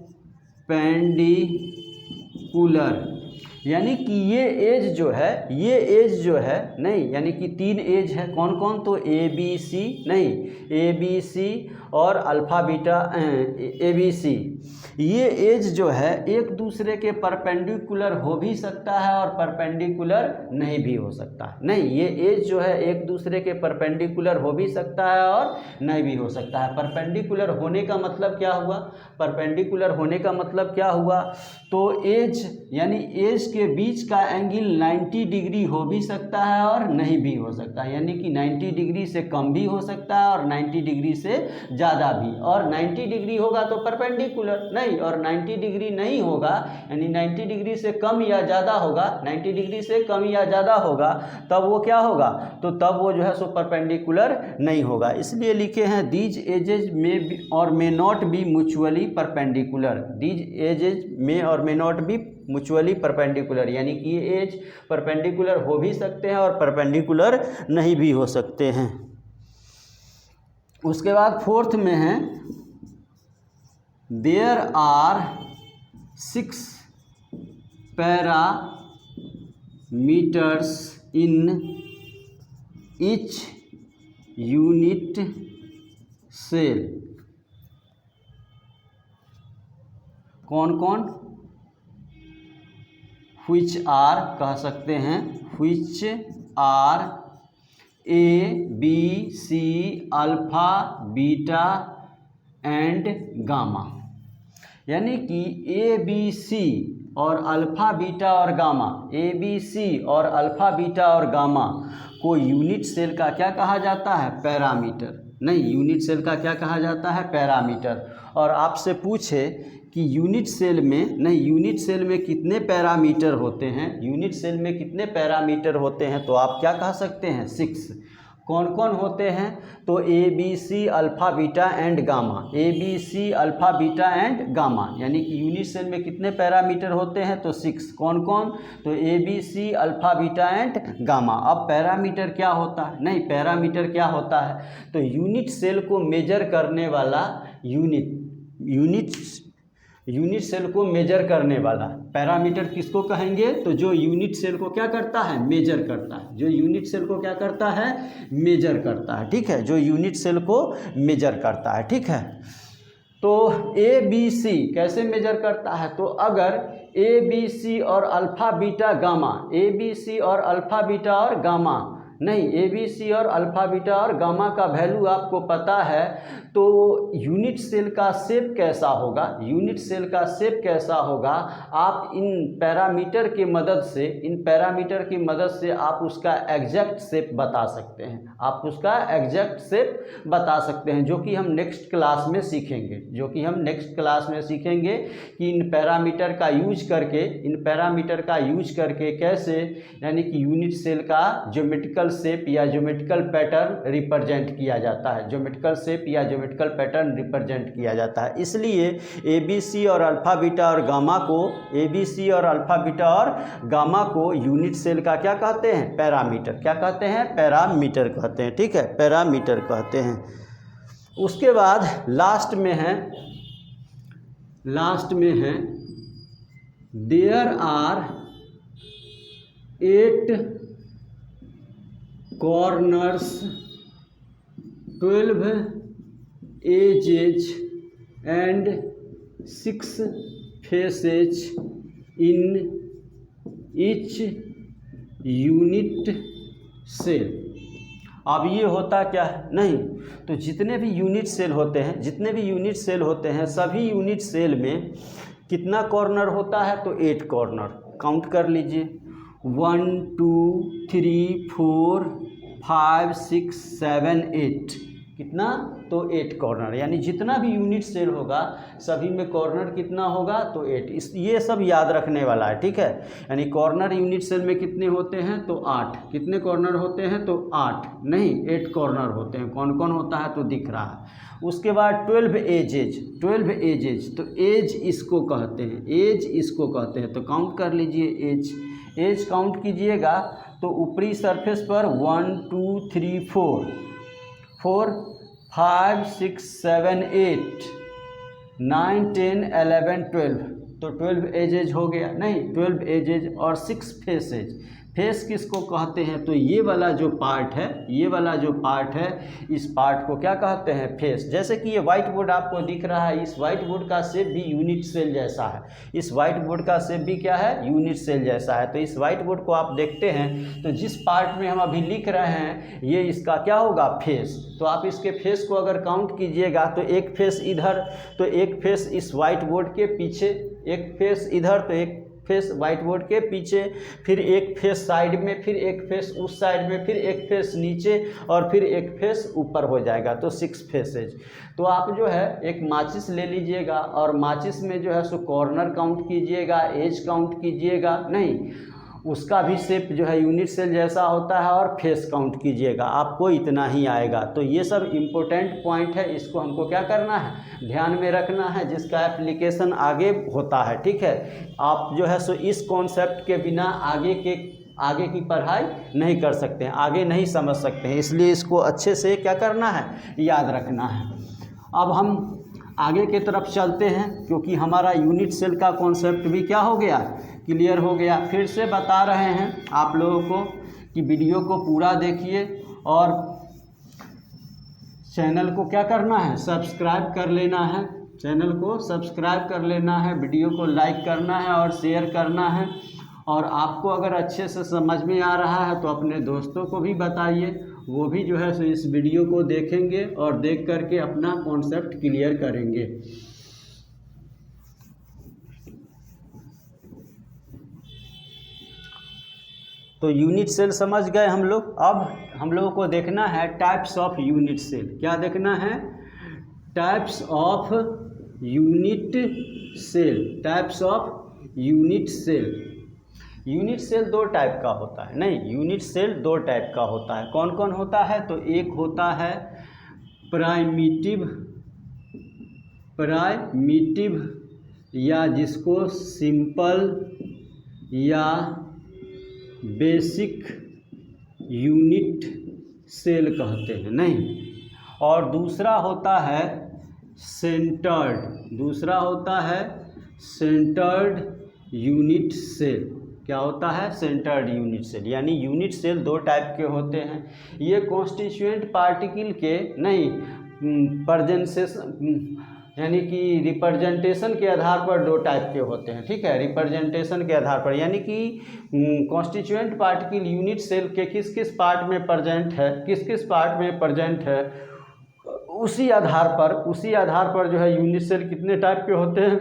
यानी कि ये एज जो है नहीं, यानी कि 3 एज है। कौन कौन, तो ए बी सी और alpha beta A B C. ये एज जो है एक दूसरे के परपेंडिकुलर हो भी सकता है और परपेंडिकुलर नहीं भी हो सकता है। नहीं, ये एज जो है एक दूसरे के परपेंडिकुलर हो भी सकता है और नहीं भी हो सकता है। परपेंडिकुलर होने का मतलब क्या हुआ, तो एज यानी एज के बीच का एंगल 90 डिग्री हो भी सकता है और नहीं भी हो सकता है, यानी कि 90 डिग्री से कम भी हो सकता है और 90 डिग्री से ज़्यादा भी। और 90 डिग्री होगा तो परपेंडिकुलर नहीं, और 90 डिग्री नहीं होगा यानी 90 डिग्री से कम या ज़्यादा होगा, 90 डिग्री से कम या ज़्यादा होगा तब वो क्या होगा, तो तब वो जो है सो परपेंडिकुलर नहीं होगा। इसलिए लिखे हैं दीज एजेज में और may not be mutually perpendicular. These edges में और may not be mutually perpendicular, यानी कि ये एज परपेंडिकुलर हो भी सकते हैं और परपेंडिकुलर नहीं भी हो सकते हैं। उसके बाद फोर्थ में है there are 6 parameters in each unit cell. कौन कौन, which आर कह सकते हैं, which are A B C alpha beta and gamma, यानी कि ए बी सी और अल्फ़ा बीटा और गामा, ए बी सी और अल्फ़ा बीटा और गामा को यूनिट सेल का क्या कहा जाता है, पैरामीटर। नहीं, यूनिट सेल का क्या कहा जाता है, पैरामीटर। और आपसे पूछे कि यूनिट सेल में, नहीं यूनिट सेल में कितने पैरामीटर होते हैं, यूनिट सेल में कितने पैरामीटर होते हैं, तो आप क्या कह सकते हैं, 6। कौन कौन होते हैं, तो A B C alpha beta and gamma, A B C alpha beta and gamma, यानी कि यूनिट सेल में कितने पैरामीटर होते हैं, तो 6। कौन कौन, तो A B C alpha beta and gamma. अब पैरामीटर क्या होता है, नहीं पैरामीटर क्या होता है, तो यूनिट सेल को मेजर करने वाला यूनिट सेल को मेजर करने वाला पैरामीटर किसको कहेंगे, तो जो यूनिट सेल को क्या करता है, मेजर करता है, जो यूनिट सेल को क्या करता है, मेजर करता है, ठीक है, जो यूनिट सेल को मेजर करता है, ठीक है। तो ए बी सी कैसे मेजर करता है, तो अगर ए बी सी और alpha beta gamma, A B C और अल्फ़ा बीटा और गामा, नहीं ए बी सी और अल्फ़ा बीटा और गामा का वैल्यू आपको पता है, तो यूनिट सेल का शेप कैसा होगा, यूनिट सेल का शेप कैसा होगा, आप इन पैरामीटर की मदद से आप उसका एग्जैक्ट शेप बता सकते हैं, आप उसका एग्जैक्ट शेप बता सकते हैं, जो कि हम नेक्स्ट क्लास में सीखेंगे, कि इन पैरामीटर का यूज करके कैसे, यानी कि यूनिट सेल का ज्योमेट्रिकल शेप या ज्योमेट्रिकल पैटर्न रिप्रेजेंट किया जाता है, ज्योमेट्रिकल शेप या ज्योमेट्रिकल पैटर्न रिप्रेजेंट किया जाता है। इसलिए ए बी सी और अल्फ़ा बीटा और गामा को, ए बी सी और अल्फ़ा बीटा और गामा को यूनिट सेल का क्या कहते हैं, पैरामीटर। क्या कहते हैं, पैरामीटर कहते हैं, ठीक है, पैरामीटर कहते हैं। उसके बाद लास्ट में है there are 8 corners 12 edges and 6 faces in each unit cell. अब ये होता क्या है, नहीं तो जितने भी यूनिट सेल होते हैं सभी यूनिट सेल में कितना कॉर्नर होता है, तो 8 कॉर्नर। काउंट कर लीजिए, 1 2 3 4 5 6 7 8, कितना, तो 8 कॉर्नर, यानी जितना भी यूनिट सेल होगा सभी में कॉर्नर कितना होगा, तो 8। ये सब याद रखने वाला है, ठीक है। यानी कॉर्नर यूनिट सेल में कितने होते हैं, तो 8। कितने कॉर्नर होते हैं, तो 8 नहीं 8 कॉर्नर होते हैं। कौन कौन होता है, तो दिख रहा है। उसके बाद 12 एजेज, तो एज इसको कहते हैं, तो काउंट कर लीजिए, एज काउंट कीजिएगा, तो ऊपरी सरफेस पर 1 2 3 4 5 6 7 8 9 10 11 12, तो 12 एजेज हो गया, नहीं 12 एजेज और 6 फेसेज। फेस किसको कहते हैं, तो ये वाला जो पार्ट है, इस पार्ट को क्या कहते हैं, फेस। जैसे कि ये वाइट बोर्ड आपको दिख रहा है, इस वाइट बोर्ड का शेप भी यूनिट सेल जैसा है, इस वाइट बोर्ड का शेप भी क्या है, यूनिट सेल जैसा है। तो इस वाइट बोर्ड को आप देखते हैं, तो जिस पार्ट में हम अभी लिख रहे हैं ये इसका क्या होगा, फेस। तो आप इसके फेस को अगर काउंट कीजिएगा, तो एक फेस इधर, तो एक फेस इस वाइट बोर्ड के पीछे, एक फेस इधर, तो एक फेस व्हाइट बोर्ड के पीछे, फिर एक फेस साइड में, फिर एक फेस उस साइड में, फिर एक फेस नीचे और फिर एक फेस ऊपर हो जाएगा, तो 6 फेसेज। तो आप जो है एक माचिस ले लीजिएगा और माचिस में जो है सो कॉर्नर काउंट कीजिएगा, एज काउंट कीजिएगा, नहीं उसका भी शेप जो है यूनिट सेल जैसा होता है, और फेस काउंट कीजिएगा, आपको इतना ही आएगा। तो ये सब इम्पोर्टेंट पॉइंट है, इसको हमको क्या करना है, ध्यान में रखना है, जिसका एप्लीकेशन आगे होता है। ठीक है, आप जो है सो इस कॉन्सेप्ट के बिना आगे की पढ़ाई नहीं कर सकते हैं, आगे नहीं समझ सकते हैं, इसलिए इसको अच्छे से क्या करना है, याद रखना है। अब हम आगे की तरफ चलते हैं, क्योंकि हमारा यूनिट सेल का कॉन्सेप्ट भी क्या हो गया, क्लियर हो गया। फिर से बता रहे हैं आप लोगों को कि वीडियो को पूरा देखिए और चैनल को क्या करना है, सब्सक्राइब कर लेना है, चैनल को सब्सक्राइब कर लेना है, वीडियो को लाइक करना है और शेयर करना है। और आपको अगर अच्छे से समझ में आ रहा है तो अपने दोस्तों को भी बताइए, वो भी जो है सो इस वीडियो को देखेंगे और देख करके अपना कॉन्सेप्ट क्लियर करेंगे। तो यूनिट सेल समझ गए हम लोग। अब हम लोगों को देखना है टाइप्स ऑफ यूनिट सेल। क्या देखना है, types of unit cell, types of unit cell. Unit cell 2 type का होता है, नहीं यूनिट सेल 2 टाइप का होता है। कौन कौन होता है, तो एक होता है प्राइमिटिव या जिसको सिंपल या बेसिक यूनिट सेल कहते हैं, नहीं। और दूसरा होता है सेंटर्ड यूनिट सेल। क्या होता है, सेंटर्ड यूनिट सेल। यानी यूनिट सेल 2 टाइप के होते हैं। ये कॉन्स्टिट्यूएंट पार्टिकल के नहीं यानी कि रिप्रेजेंटेशन के आधार पर 2 टाइप के होते हैं। ठीक है, रिप्रेजेंटेशन के आधार पर, यानी कि कॉन्स्टिट्यूएंट पार्टिकल यूनिट सेल के किस किस पार्ट में प्रेजेंट है, उसी आधार पर जो है यूनिट सेल कितने टाइप के होते हैं,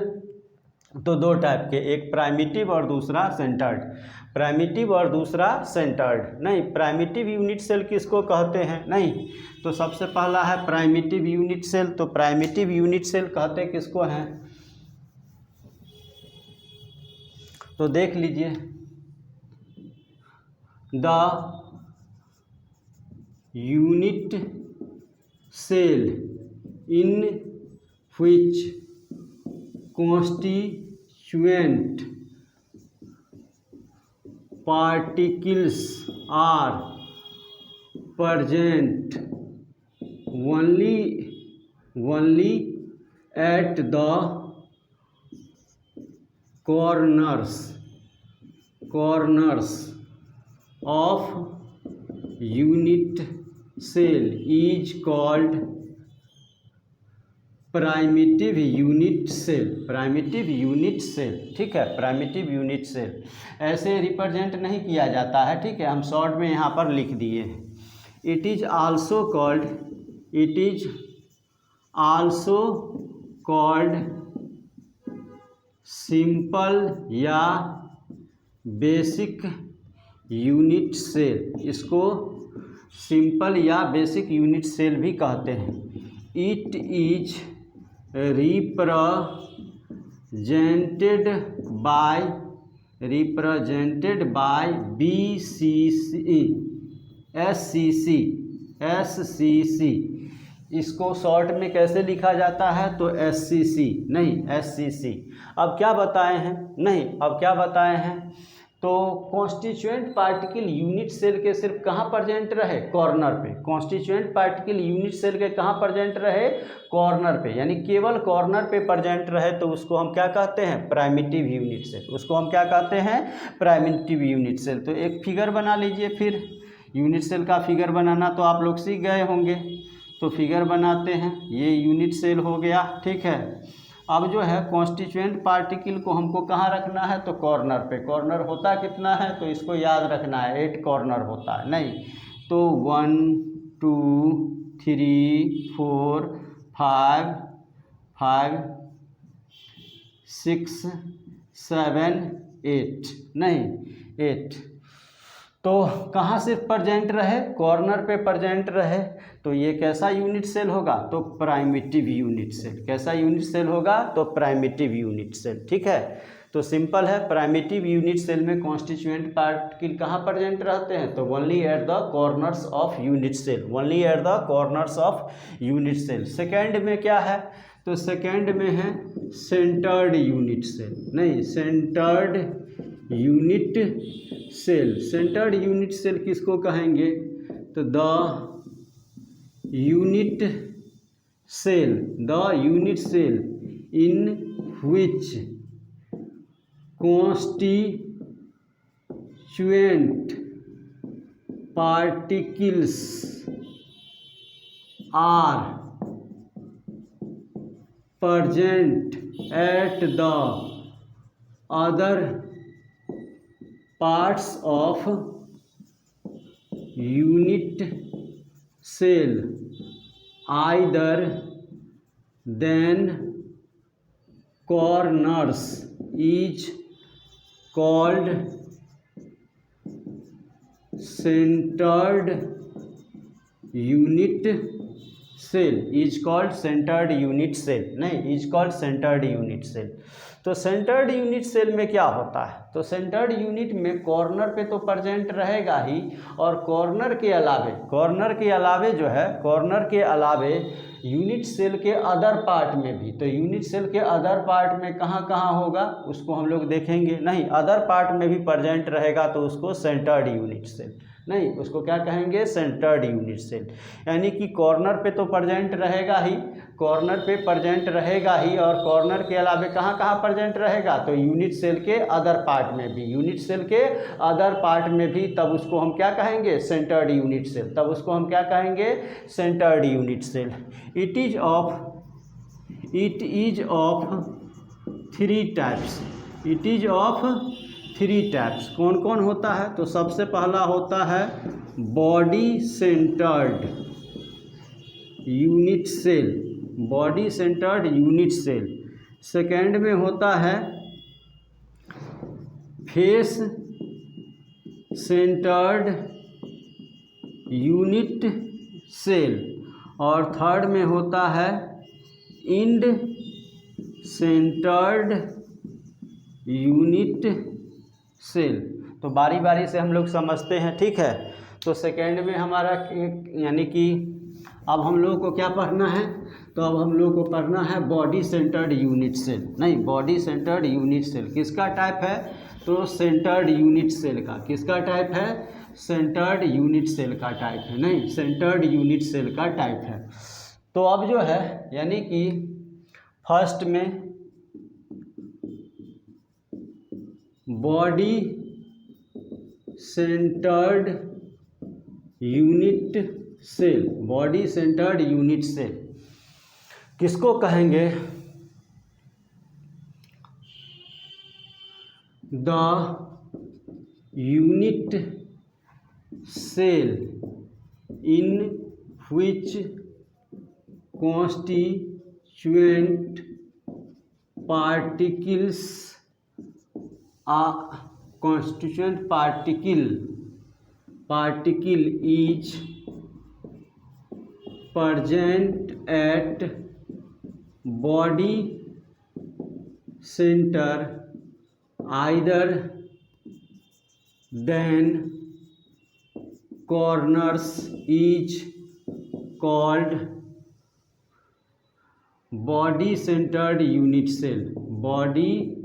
तो 2 टाइप के, एक प्राइमिटिव और दूसरा सेंटर्ड। नहीं, प्राइमिटिव यूनिट सेल किसको कहते हैं, नहीं तो सबसे पहला है प्राइमिटिव यूनिट सेल। तो प्राइमिटिव यूनिट सेल कहते किसको हैं, तो देख लीजिए, the unit cell in which constituent particles are present only at the corners of unit cell is called primitive unit cell. ठीक है, प्राइमिटिव यूनिट सेल ऐसे रिप्रेजेंट नहीं किया जाता है। ठीक है, हम शॉर्ट में यहाँ पर लिख दिए हैं। It is also called simple या बेसिक यूनिट सेल। इसको सिंपल या बेसिक यूनिट सेल भी कहते हैं। It is represented by SCC। इसको शॉर्ट में कैसे लिखा जाता है, तो SCC, नहीं SCC। अब क्या बताए हैं, तो कॉन्स्टिट्यूएंट पार्टिकल यूनिट सेल के सिर्फ कहाँ प्रेजेंट रहे, कॉर्नर पे। कॉन्स्टिट्यूएंट पार्टिकल यूनिट सेल के कहाँ प्रेजेंट रहे, कॉर्नर पे, यानी केवल कॉर्नर पे प्रेजेंट रहे, तो उसको हम क्या कहते हैं, प्राइमिटिव यूनिट सेल। तो एक फिगर बना लीजिए, फिर यूनिट सेल का फिगर बनाना तो आप लोग सीख गए होंगे, तो फिगर बनाते हैं। ये यूनिट सेल हो गया। ठीक है, अब जो है कॉन्स्टिट्यूएंट पार्टिकल को हमको कहाँ रखना है, तो कॉर्नर पे। कॉर्नर होता कितना है, तो इसको याद रखना है, 8 कॉर्नर होता है, नहीं तो 1 2 3 4 5 6 7 8 नहीं 8। तो कहाँ से प्रेजेंट रहे, कॉर्नर पे प्रेजेंट रहे, तो ये कैसा यूनिट सेल होगा, तो प्राइमिटिव यूनिट सेल। कैसा यूनिट सेल होगा, तो प्राइमिटिव यूनिट सेल। ठीक है, तो सिंपल है, प्राइमिटिव यूनिट सेल में कॉन्स्टिट्यूएंट पार्टिकल कहाँ प्रेजेंट रहते हैं, तो only at the corners of unit cell, only at the corners of unit cell. Second में क्या है, तो सेकेंड में है सेंटर्ड यूनिट सेल, नहीं centred unit cell. Centred unit cell किसको कहेंगे, तो the unit cell, the unit cell in which constituent particles are present at the other parts of unit cell either than corners is called centered unit cell, is called centered unit cell, नहीं is called centered unit cell। तो centred unit cell में क्या होता है, तो centred unit में corner पे तो प्रेजेंट रहेगा ही, और कॉर्नर के अलावे जो है, कॉर्नर के अलावे यूनिट सेल के अदर पार्ट में भी, तो यूनिट सेल के अदर पार्ट में कहाँ कहाँ होगा उसको हम लोग देखेंगे, नहीं अदर पार्ट में भी प्रेजेंट रहेगा तो उसको सेंटर्ड यूनिट सेल, नहीं उसको क्या कहेंगे, सेंटर्ड यूनिट सेल। यानी कि कॉर्नर पे तो प्रेजेंट रहेगा ही, कॉर्नर पे प्रेजेंट रहेगा ही, और कॉर्नर के अलावे कहाँ कहाँ प्रेजेंट रहेगा, तो यूनिट सेल के अदर पार्ट में भी, यूनिट सेल के अदर पार्ट में भी, तब उसको हम क्या कहेंगे, सेंटर्ड यूनिट सेल, तब उसको हम क्या कहेंगे, centred unit cell. It is of three types, it is of three types. कौन कौन होता है, तो सबसे पहला होता है body centred unit cell, body centred unit cell. Second में होता है फेस सेंटर्ड यूनिट सेल, और थर्ड में होता है इंड सेंटर्ड यूनिट सेल। तो बारी बारी से हम लोग समझते हैं, ठीक है। तो सेकेंड में हमारा यानी कि अब हम लोगों को क्या पढ़ना है, तो अब हम लोग को पढ़ना है बॉडी सेंटर्ड यूनिट सेल, नहीं बॉडी सेंटर्ड यूनिट सेल किसका टाइप है, तो सेंटर्ड यूनिट सेल का, किसका टाइप है, सेंटर्ड यूनिट सेल का टाइप है, नहीं सेंटर्ड यूनिट सेल का टाइप है। तो अब जो है यानी कि फर्स्ट में body centred unit cell, body centred unit cell किसको कहेंगे, the unit cell in which constituent particles constituent particle is present at body center either than corners is called body centred unit cell, body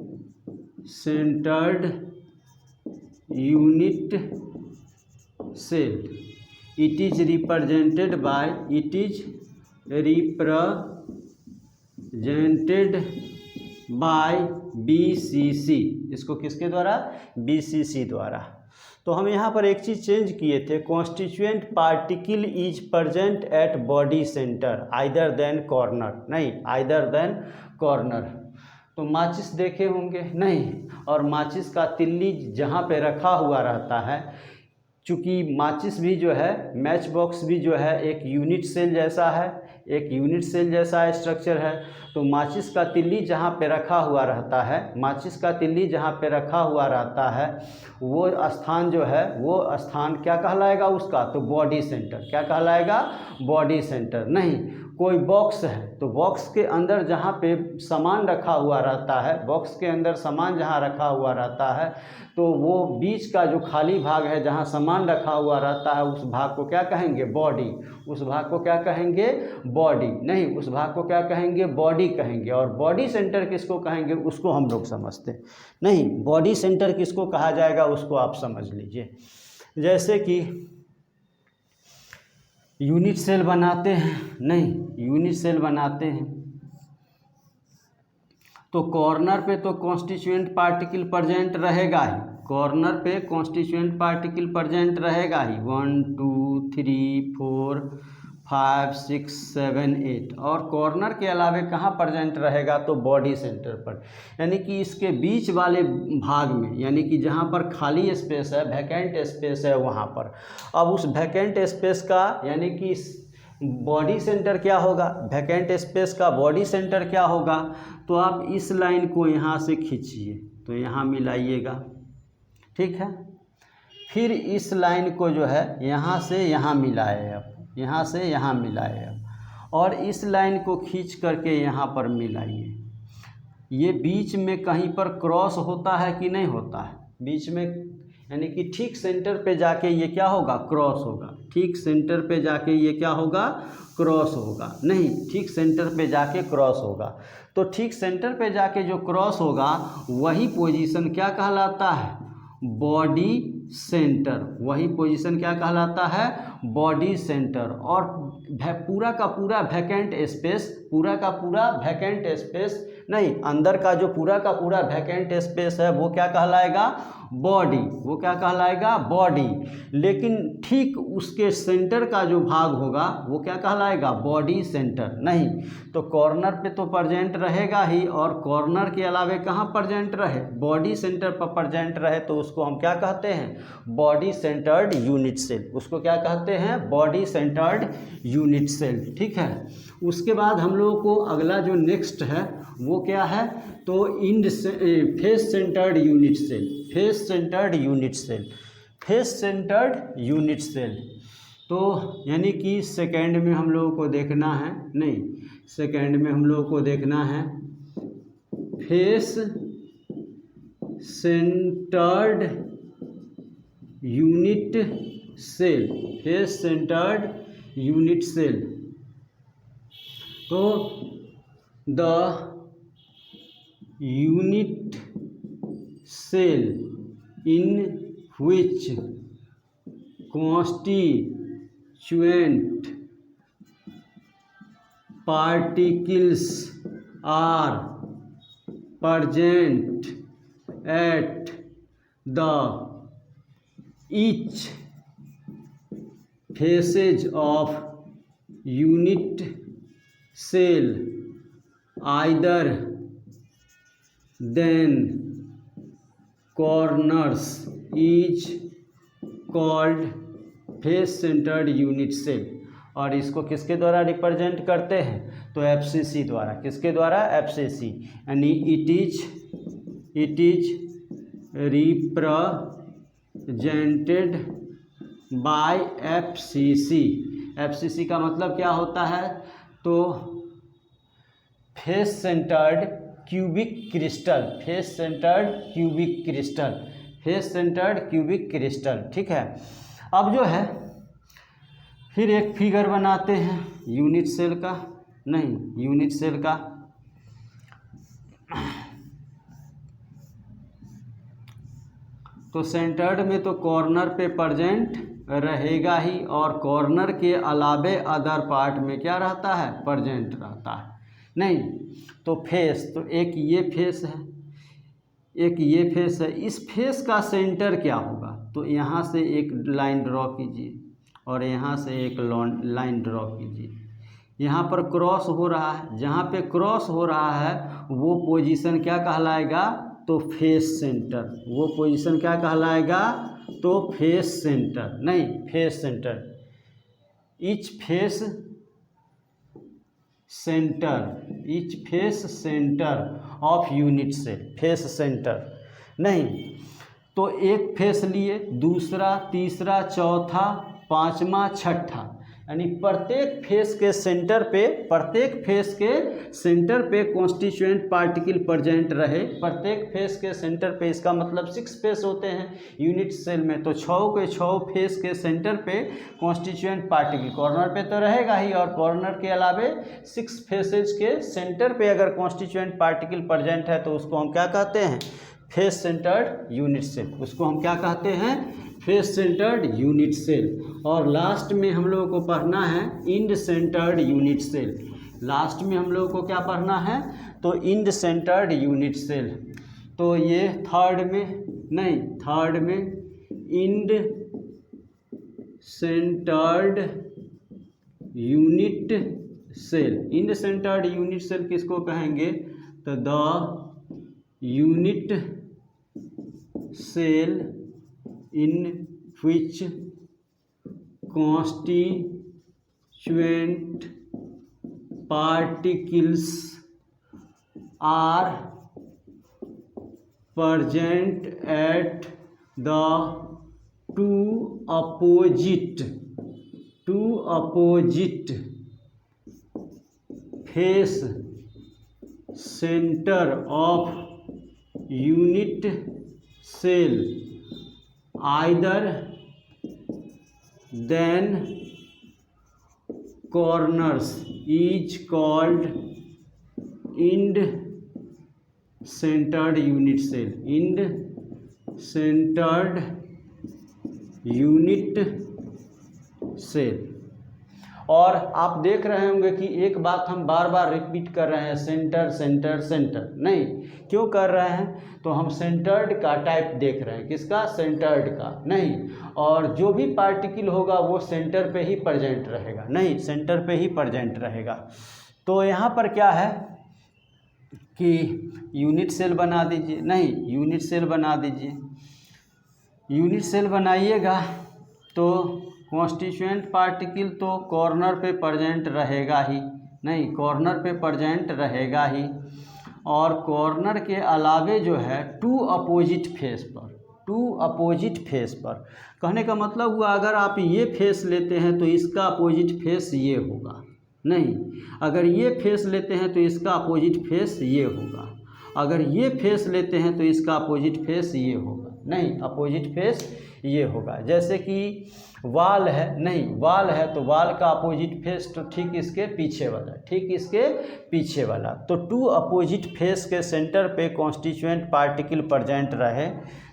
centred unit cell. It is represented by, it is represented by BCC, इसको किसके द्वारा, BCC द्वारा। तो हम यहाँ पर एक चीज़ change किए थे, constituent particle is present at body centre either then corner, नहीं आइदर देन कॉर्नर। तो माचिस देखे होंगे, नहीं, और माचिस का तिल्ली जहाँ पे रखा हुआ रहता है, चूँकि माचिस भी जो है, मैच बॉक्स भी जो है एक यूनिट सेल जैसा है, एक यूनिट सेल जैसा स्ट्रक्चर है। तो माचिस का तिल्ली जहाँ पे रखा हुआ रहता है, माचिस का तिल्ली जहाँ पे रखा हुआ रहता है, वो स्थान जो है वो स्थान क्या कहलाएगा उसका, तो बॉडी सेंटर। क्या कहलाएगा, बॉडी सेंटर। नहीं, कोई बॉक्स है तो बॉक्स के अंदर जहाँ पे सामान रखा हुआ रहता है, बॉक्स के अंदर सामान जहाँ रखा हुआ रहता है, तो वो बीच का जो खाली भाग है जहाँ सामान रखा हुआ रहता है, उस भाग को क्या कहेंगे, बॉडी। उस भाग को क्या कहेंगे, बॉडी। नहीं, उस भाग को क्या कहेंगे, बॉडी कहेंगे। और बॉडी सेंटर किसको कहेंगे, उसको हम लोग समझते नहीं। बॉडी सेंटर किसको कहा जाएगा उसको आप समझ लीजिए। जैसे कि यूनिट सेल बनाते हैं, नहीं, यूनिट सेल बनाते हैं तो कॉर्नर पे तो कॉन्स्टिट्यूएंट पार्टिकल प्रेजेंट रहेगा ही, कॉर्नर पे कॉन्स्टिट्यूएंट पार्टिकल प्रेजेंट रहेगा ही। 1 2 3 4 5 6 7 8। और कॉर्नर के अलावे कहाँ प्रेजेंट रहेगा, तो बॉडी सेंटर पर, यानी कि इसके बीच वाले भाग में, यानी कि जहाँ पर खाली स्पेस है, वैकेंट स्पेस है, वहाँ पर। अब उस वैकेंट स्पेस का यानी कि बॉडी सेंटर क्या होगा, वैकेंट स्पेस का बॉडी सेंटर क्या होगा, तो आप इस लाइन को यहाँ से खींचिए तो यहाँ मिलाइएगा, ठीक है। फिर इस लाइन को जो है यहाँ से यहाँ मिलाए, अब यहाँ से यहाँ मिलाए अब, और इस लाइन को खींच करके यहाँ पर मिलाइए। ये बीच में कहीं पर क्रॉस होता है कि नहीं होता है, बीच में, यानी कि ठीक सेंटर पे जाके ये क्या होगा, क्रॉस होगा। ठीक सेंटर पे जाके ये क्या होगा, क्रॉस होगा। नहीं, ठीक सेंटर पे जाके क्रॉस होगा। तो ठीक सेंटर पे जाके जो क्रॉस होगा वही पोजीशन क्या कहलाता है, बॉडी सेंटर। वही पोजीशन क्या कहलाता है, बॉडी सेंटर। और पूरा का पूरा वैकेंट स्पेस, पूरा का पूरा वैकेंट स्पेस, नहीं, अंदर का जो पूरा का पूरा वैकेंट स्पेस है वो क्या कहलाएगा, बॉडी। वो क्या कहलाएगा, बॉडी। लेकिन ठीक उसके सेंटर का जो भाग होगा वो क्या कहलाएगा, बॉडी सेंटर। नहीं, तो कॉर्नर पे तो प्रेजेंट रहेगा ही, और कॉर्नर के अलावे कहाँ प्रेजेंट रहे, बॉडी सेंटर पर प्रेजेंट रहे, तो उसको हम क्या कहते हैं, बॉडी सेंटर्ड यूनिट सेल। उसको क्या कहते हैं, बॉडी सेंटर्ड यूनिट सेल, ठीक है। उसके बाद हम लोगों को अगला जो नेक्स्ट है वो क्या है, तो face centred unit cell. Face centred unit cell, face centred unit cell. तो यानी कि सेकेंड में हम लोगों को देखना है, नहीं, सेकेंड में हम लोगों को देखना है face centred unit cell. Face centred unit cell. तो the unit cell in which constituent particles are present at the each faces of unit cell either then corners is called face centered unit cell। और इसको किसके द्वारा represent करते हैं, तो FCC द्वारा। किसके द्वारा, एफसीसी, यानी it is represented bye FCC. FCC का मतलब क्या होता है, तो face centred cubic crystal. Face centred cubic crystal. Face centred cubic crystal, ठीक है। अब जो है फिर एक फिगर बनाते हैं यूनिट सेल का, नहीं, यूनिट सेल का। तो सेंटर्ड में तो कॉर्नर पे प्रेजेंट रहेगा ही, और कॉर्नर के अलावे अदर पार्ट में क्या रहता है, प्रेजेंट रहता है। नहीं, तो फेस, तो एक ये फेस है, एक ये फेस है। इस फेस का सेंटर क्या होगा, तो यहाँ से एक लाइन ड्रॉ कीजिए और यहाँ से एक लाइन ड्रॉ कीजिए। यहाँ पर क्रॉस हो रहा है, जहाँ पे क्रॉस हो रहा है वो पोजीशन क्या कहलाएगा, तो फेस सेंटर। वो पोजीशन क्या कहलाएगा, तो फेस सेंटर। नहीं, face centre. Each face centre, each face centre of unit cell, face centre नहीं, तो एक फेस लिए, दूसरा, तीसरा, चौथा, पांचवा, छठा, यानी प्रत्येक फेस के सेंटर पे कॉन्स्टिट्यूएंट पार्टिकल प्रेजेंट रहे। प्रत्येक फेस के सेंटर पे, इसका मतलब 6 फेस होते हैं यूनिट सेल में, तो 6 के 6 फेस के सेंटर पे कॉन्स्टिट्यूएंट पार्टिकल, कॉर्नर पे तो रहेगा ही, और कॉर्नर के अलावे 6 फेसेज के सेंटर पे अगर कॉन्स्टिट्यूएंट पार्टिकल प्रेजेंट है तो उसको हम क्या कहते हैं? Face centred unit cell. उसको हम क्या कहते हैं? Face centred unit cell. और लास्ट में हम लोगों को पढ़ना है end centred unit cell. Last में हम लोगों को क्या पढ़ना है? तो इंड सेंटर्ड यूनिट सेल। तो ये थर्ड में end centred unit cell. End centred unit cell किसको कहेंगे? तो the unit cell in which constituent particles are present at the two opposite face center of unit cell either than corners is called end centered unit cell. End centered unit cell। और आप देख रहे होंगे कि एक बात हम बार बार repeat कर रहे हैं, सेंटर सेंटर सेंटर। नहीं, क्यों कर रहे हैं? तो हम सेंटर्ड का टाइप देख रहे हैं। किसका? सेंटर्ड का। नहीं, और जो भी पार्टिकल होगा वो सेंटर पे ही प्रेजेंट रहेगा। नहीं, सेंटर पे ही प्रेजेंट रहेगा। तो यहाँ पर क्या है कि यूनिट सेल बना दीजिए। नहीं, यूनिट सेल बना दीजिए। यूनिट सेल बनाइएगा तो कॉन्स्टिट्यूएंट पार्टिकल तो कॉर्नर पे प्रेजेंट रहेगा ही। नहीं, कॉर्नर पे प्रेजेंट रहेगा ही, और कॉर्नर के अलावे जो है टू अपोजिट फेस पर, कहने का मतलब हुआ अगर आप ये फेस लेते हैं तो इसका अपोजिट फेस ये होगा। नहीं, अगर ये फेस लेते हैं तो इसका अपोजिट फेस ये होगा। अगर ये फेस लेते हैं तो इसका अपोजिट फेस ये होगा। नहीं, अपोजिट फेस ये होगा। जैसे कि वाल है, नहीं, वाल है तो वाल का अपोजिट फेस तो ठीक इसके पीछे वाला, तो टू अपोजिट फेस के सेंटर पे कॉन्स्टिट्यूएंट पार्टिकल प्रेजेंट रहे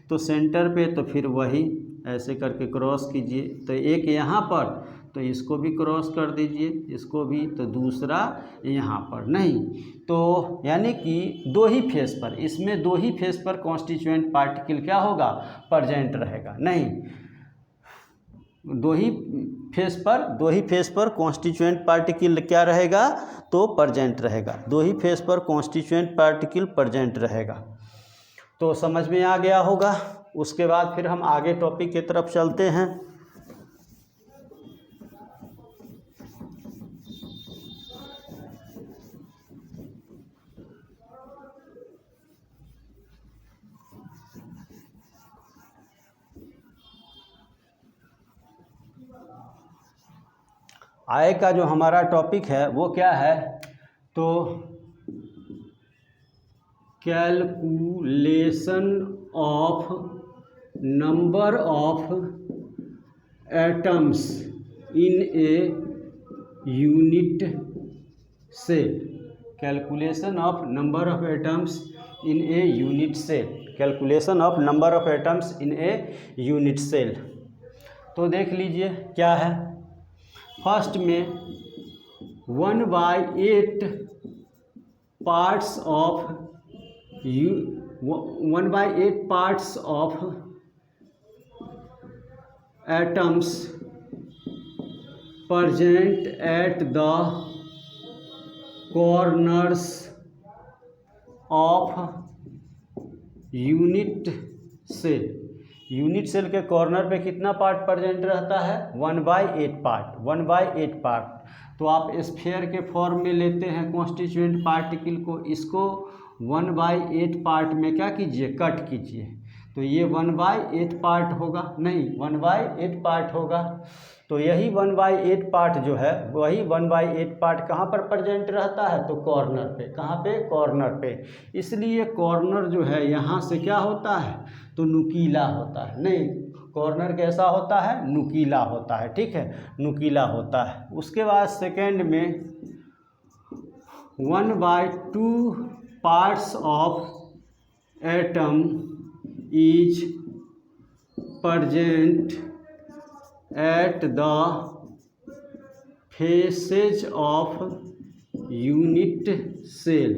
तो सेंटर पे, तो फिर वही ऐसे करके क्रॉस कीजिए। तो एक यहाँ पर, तो इसको भी क्रॉस कर दीजिए, इसको भी, तो दूसरा यहाँ पर। नहीं, तो यानी कि दो ही फेस पर, इसमें दो ही फेस पर कॉन्स्टिट्यूएंट पार्टिकल क्या होगा? प्रेजेंट रहेगा। नहीं, दो ही फेस पर कॉन्स्टिट्यूएंट पार्टिकल क्या रहेगा? तो प्रेजेंट रहेगा। दो ही फेस पर कॉन्स्टिट्यूएंट पार्टिकल प्रेजेंट रहेगा। तो समझ में आ गया होगा। उसके बाद फिर हम आगे टॉपिक की तरफ चलते हैं। आगे का जो हमारा टॉपिक है वो क्या है? तो calculation of number of atoms in a unit cell. Calculation of number of atoms in a unit cell. Calculation of number of atoms in a unit cell. तो देख लीजिए क्या है। फर्स्ट में 1/8 parts of atoms present at the corners of unit cell. Unit cell के corner पे कितना part present रहता है? 1/8 पार्ट। तो आप स्फीयर के फॉर्म में लेते हैं कॉन्स्टिट्यूएंट पार्टिकल को, इसको 1/8 पार्ट में क्या कीजिए, कट कीजिए। तो ये 1/8 पार्ट होगा, नहीं 1/8 पार्ट होगा। तो यही 1/8 पार्ट जो है, वही 1/8 पार्ट कहाँ पर प्रेजेंट रहता है, तो कॉर्नर पे। कहाँ पे, कॉर्नर पे। इसलिए कॉर्नर जो है यहाँ से क्या होता है, तो नुकीला होता है। नहीं, कॉर्नर कैसा होता है, नुकीला होता है, ठीक है, नुकीला होता है। उसके बाद सेकेंड में 1/2 parts of atom is present at the faces of unit cell।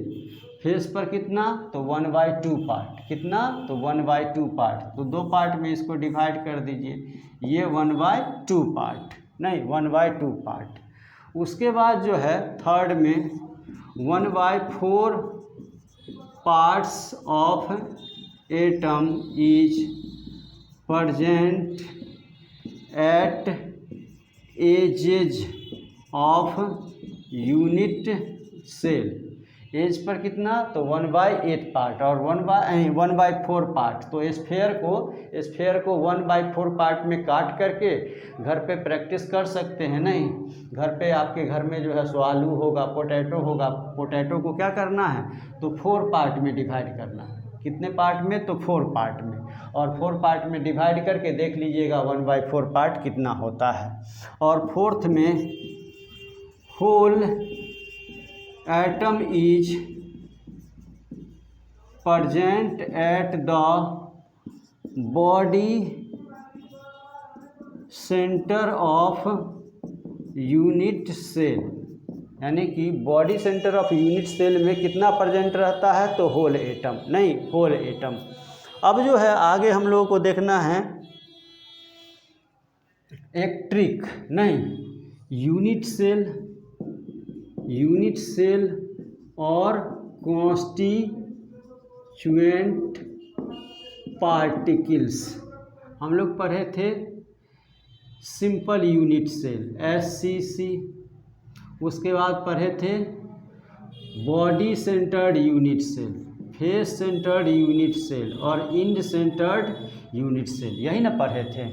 Face पर कितना, तो 1/2 पार्ट। कितना, तो 1/2 पार्ट। तो दो पार्ट में इसको डिवाइड कर दीजिए, ये 1/2 पार्ट, नहीं 1/2 पार्ट। उसके बाद जो है थर्ड में 1/4 parts of atom is present at edges of unit cell। Edge पर कितना, तो 1/8 पार्ट और 1/4 पार्ट। तो स्फीयर को 1/4 पार्ट में काट करके घर पे प्रैक्टिस कर सकते हैं। नहीं, घर पे आपके घर में जो है सो आलू होगा, पोटैटो होगा, पोटैटो को क्या करना है, तो 4 पार्ट में डिवाइड करना है। कितने पार्ट में, तो 4 पार्ट में। और 4 पार्ट में डिवाइड करके देख लीजिएगा 1/4 पार्ट कितना होता है। और फोर्थ में whole atom is present at the body center of unit cell। यानी कि body centre of unit cell में कितना प्रेजेंट रहता है, तो होल एटम, नहीं होल एटम। अब जो है आगे हम लोगों को देखना है एक ट्रिक। नहीं, यूनिट सेल और कॉन्स्टिट्यूएंट पार्टिकल्स हम लोग पढ़े थे। सिंपल यूनिट सेल SCC, उसके बाद पढ़े थे body centred unit cell, face centred unit cell और इंड सेंटर्ड यूनिट सेल, यही ना पढ़े थे।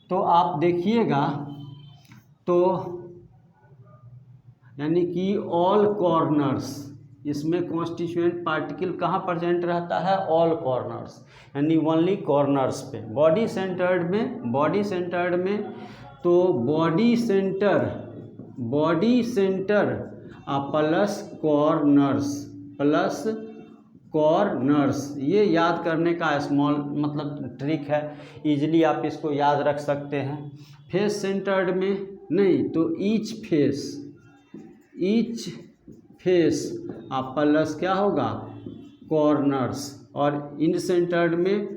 तो आप देखिएगा तो यानी कि ऑल कॉर्नर्स, इसमें कॉन्स्टिट्यूएंट पार्टिकल कहाँ प्रेजेंट रहता है, ऑल कॉर्नर्स, यानी ओनली कॉर्नर्स पे। बॉडी सेंटर्ड में तो बॉडी सेंटर प्लस कॉर्नर्स, ये याद करने का स्मॉल मतलब ट्रिक है, इजीली आप इसको याद रख सकते हैं। फेस सेंटर्ड में नहीं, तो ईच फेस आप प्लस क्या होगा, कॉर्नर्स। और इंड सेंटर्ड में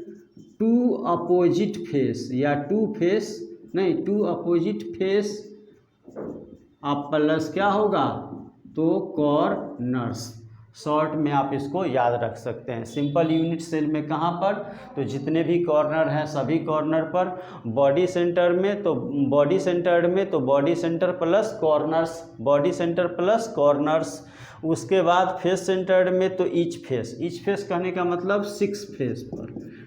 2 अपोजिट फेस या 2 अपोजिट फेस आप प्लस क्या होगा, तो कॉर्नर्स। शॉर्ट में आप इसको याद रख सकते हैं। सिंपल यूनिट सेल में कहाँ पर, तो जितने भी कॉर्नर हैं सभी कॉर्नर पर। बॉडी सेंटर में तो बॉडी सेंटर प्लस कॉर्नर्स। उसके बाद फेस सेंटर्ड में तो ईच फेस कहने का मतलब 6 फेस पर,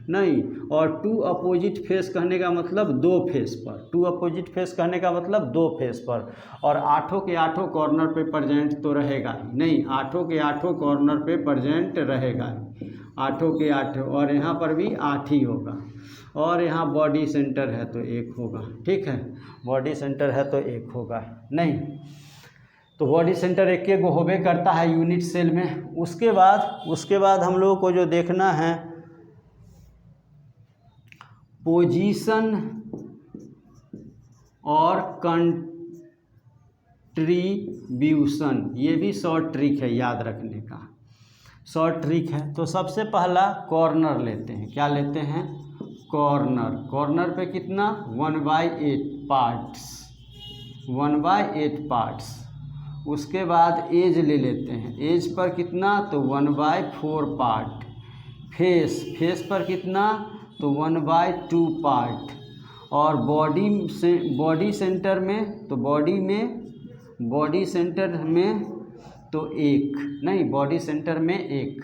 नहीं, और 2 अपोजिट फेस कहने का मतलब 2 फेस पर, 2 अपोजिट फेस कहने का मतलब 2 फेस पर। और 8 के 8 कॉर्नर पे प्रेजेंट तो रहेगा ही, नहीं 8 के 8 कॉर्नर पे प्रेजेंट रहेगा ही, 8 के 8, और यहाँ पर भी 8 ही होगा। और यहाँ बॉडी सेंटर है तो 1 होगा, ठीक है, बॉडी सेंटर है तो 1 होगा, नहीं तो बॉडी सेंटर एक गो होबे करता है यूनिट सेल में। उसके बाद हम लोगों को जो देखना है पोजीशन और कंट्रीब्यूशन, ये भी शॉर्ट ट्रिक है याद रखने का, शॉर्ट ट्रिक है। तो सबसे पहला कॉर्नर लेते हैं, क्या लेते हैं, कॉर्नर पे कितना 1/8 पार्ट्स। उसके बाद एज ले लेते हैं, एज पर कितना, तो 1/4 पार्ट। फेस पर कितना, तो 1/2 पार्ट। और बॉडी सेंटर में, तो बॉडी में बॉडी सेंटर में तो एक नहीं, बॉडी सेंटर में एक,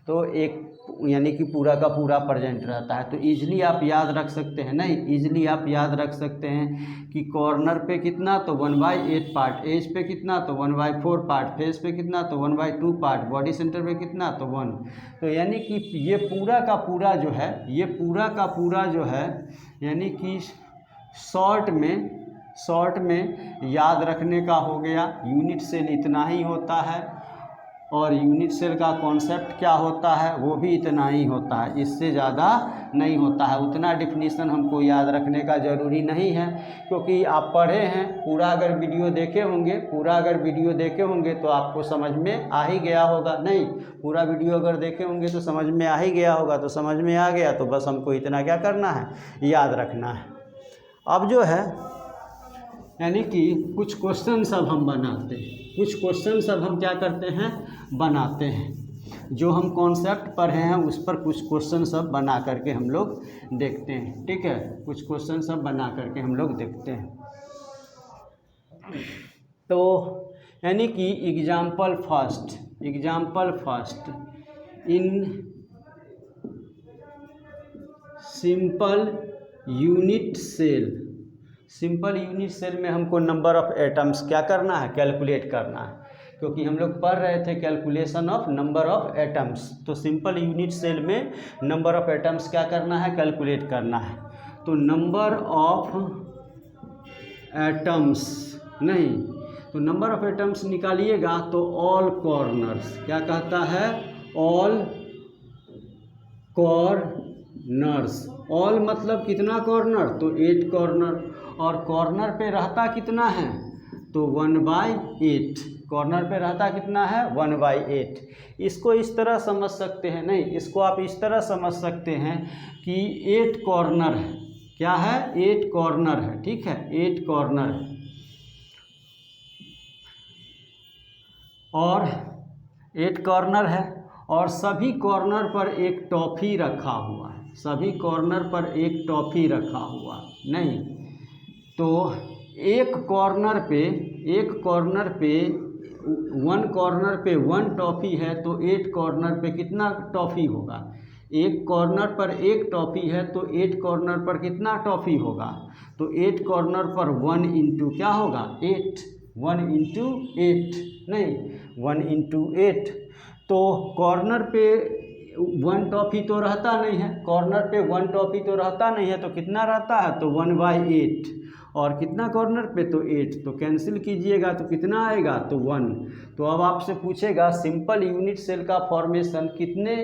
तो एक यानी कि पूरा का पूरा प्रेजेंट रहता है। तो ईजिली आप याद रख सकते हैं, नहीं ईजिली आप याद रख सकते हैं कि कॉर्नर पे कितना तो 1/8 पार्ट, एज पे कितना तो 1/4 पार्ट, फेस पे कितना तो 1/2 पार्ट, बॉडी सेंटर पे कितना तो 1। तो यानी कि ये पूरा का पूरा जो है, ये पूरा का पूरा जो है यानी कि शॉर्ट में याद रखने का हो गया। यूनिट सेल इतना ही होता है और यूनिट सेल का कॉन्सेप्ट क्या होता है वो भी इतना ही होता है, इससे ज़्यादा नहीं होता है। उतना डिफिनीसन हमको याद रखने का ज़रूरी नहीं है, क्योंकि आप पढ़े हैं। पूरा अगर वीडियो देखे होंगे तो आपको समझ में आ ही गया होगा। नहीं, पूरा वीडियो अगर देखे होंगे तो समझ में आ ही गया होगा। तो समझ में आ गया तो बस हमको इतना क्या करना है, याद रखना है। अब जो है यानी कि कुछ क्वेश्चन सब हम बनाते हैं, कुछ क्वेश्चन सब हम क्या करते हैं, बनाते हैं। जो हम कॉन्सेप्ट पढ़े हैं उस पर कुछ क्वेश्चन सब बना करके हम लोग देखते हैं, ठीक है। कुछ क्वेश्चन सब बना करके हम लोग देखते हैं। तो यानी कि example first in simple unit cell में हमको नंबर ऑफ एटम्स क्या करना है, कैलकुलेट करना है, क्योंकि हम लोग पढ़ रहे थे calculation of number of atoms. तो सिंपल यूनिट सेल में नंबर ऑफ एटम्स क्या करना है, कैलकुलेट करना है। तो नंबर ऑफ एटम्स नहीं, तो नंबर ऑफ एटम्स निकालिएगा तो ऑल कॉर्नर्स, क्या कहता है, ऑल कॉर्नर्स। ऑल मतलब कितना कॉर्नर, तो 8 कॉर्नर, और कॉर्नर पे रहता कितना है, तो 1/8। कॉर्नर पे रहता कितना है, 1/8। इसको इस तरह समझ सकते हैं, नहीं इसको आप इस तरह समझ सकते हैं कि 8 कॉर्नर है, क्या है, 8 कॉर्नर है, ठीक है, 8 कॉर्नर है। और 8 कॉर्नर है और सभी कॉर्नर पर एक टॉफी रखा हुआ है, सभी कॉर्नर पर एक टॉफी रखा हुआ नहीं, तो एक कॉर्नर पे 1 कॉर्नर पे 1 टॉफी है, तो 8 कॉर्नर पे कितना टॉफी होगा, 1 कॉर्नर पर 1 टॉफी है तो 8 कॉर्नर पर कितना टॉफी होगा, तो 8 कॉर्नर पर 1 इंटू क्या होगा, 8, 1 इंटू 8 नहीं, 1 इंटू 8। तो कॉर्नर पे 1 टॉफी तो रहता नहीं है, कॉर्नर पे 1 टॉफी तो रहता नहीं है, तो कितना रहता है, तो 1/8, और कितना कॉर्नर पे, तो 8। तो कैंसिल कीजिएगा तो कितना आएगा, तो 1। तो अब आपसे पूछेगा सिंपल यूनिट सेल का फॉर्मेशन कितने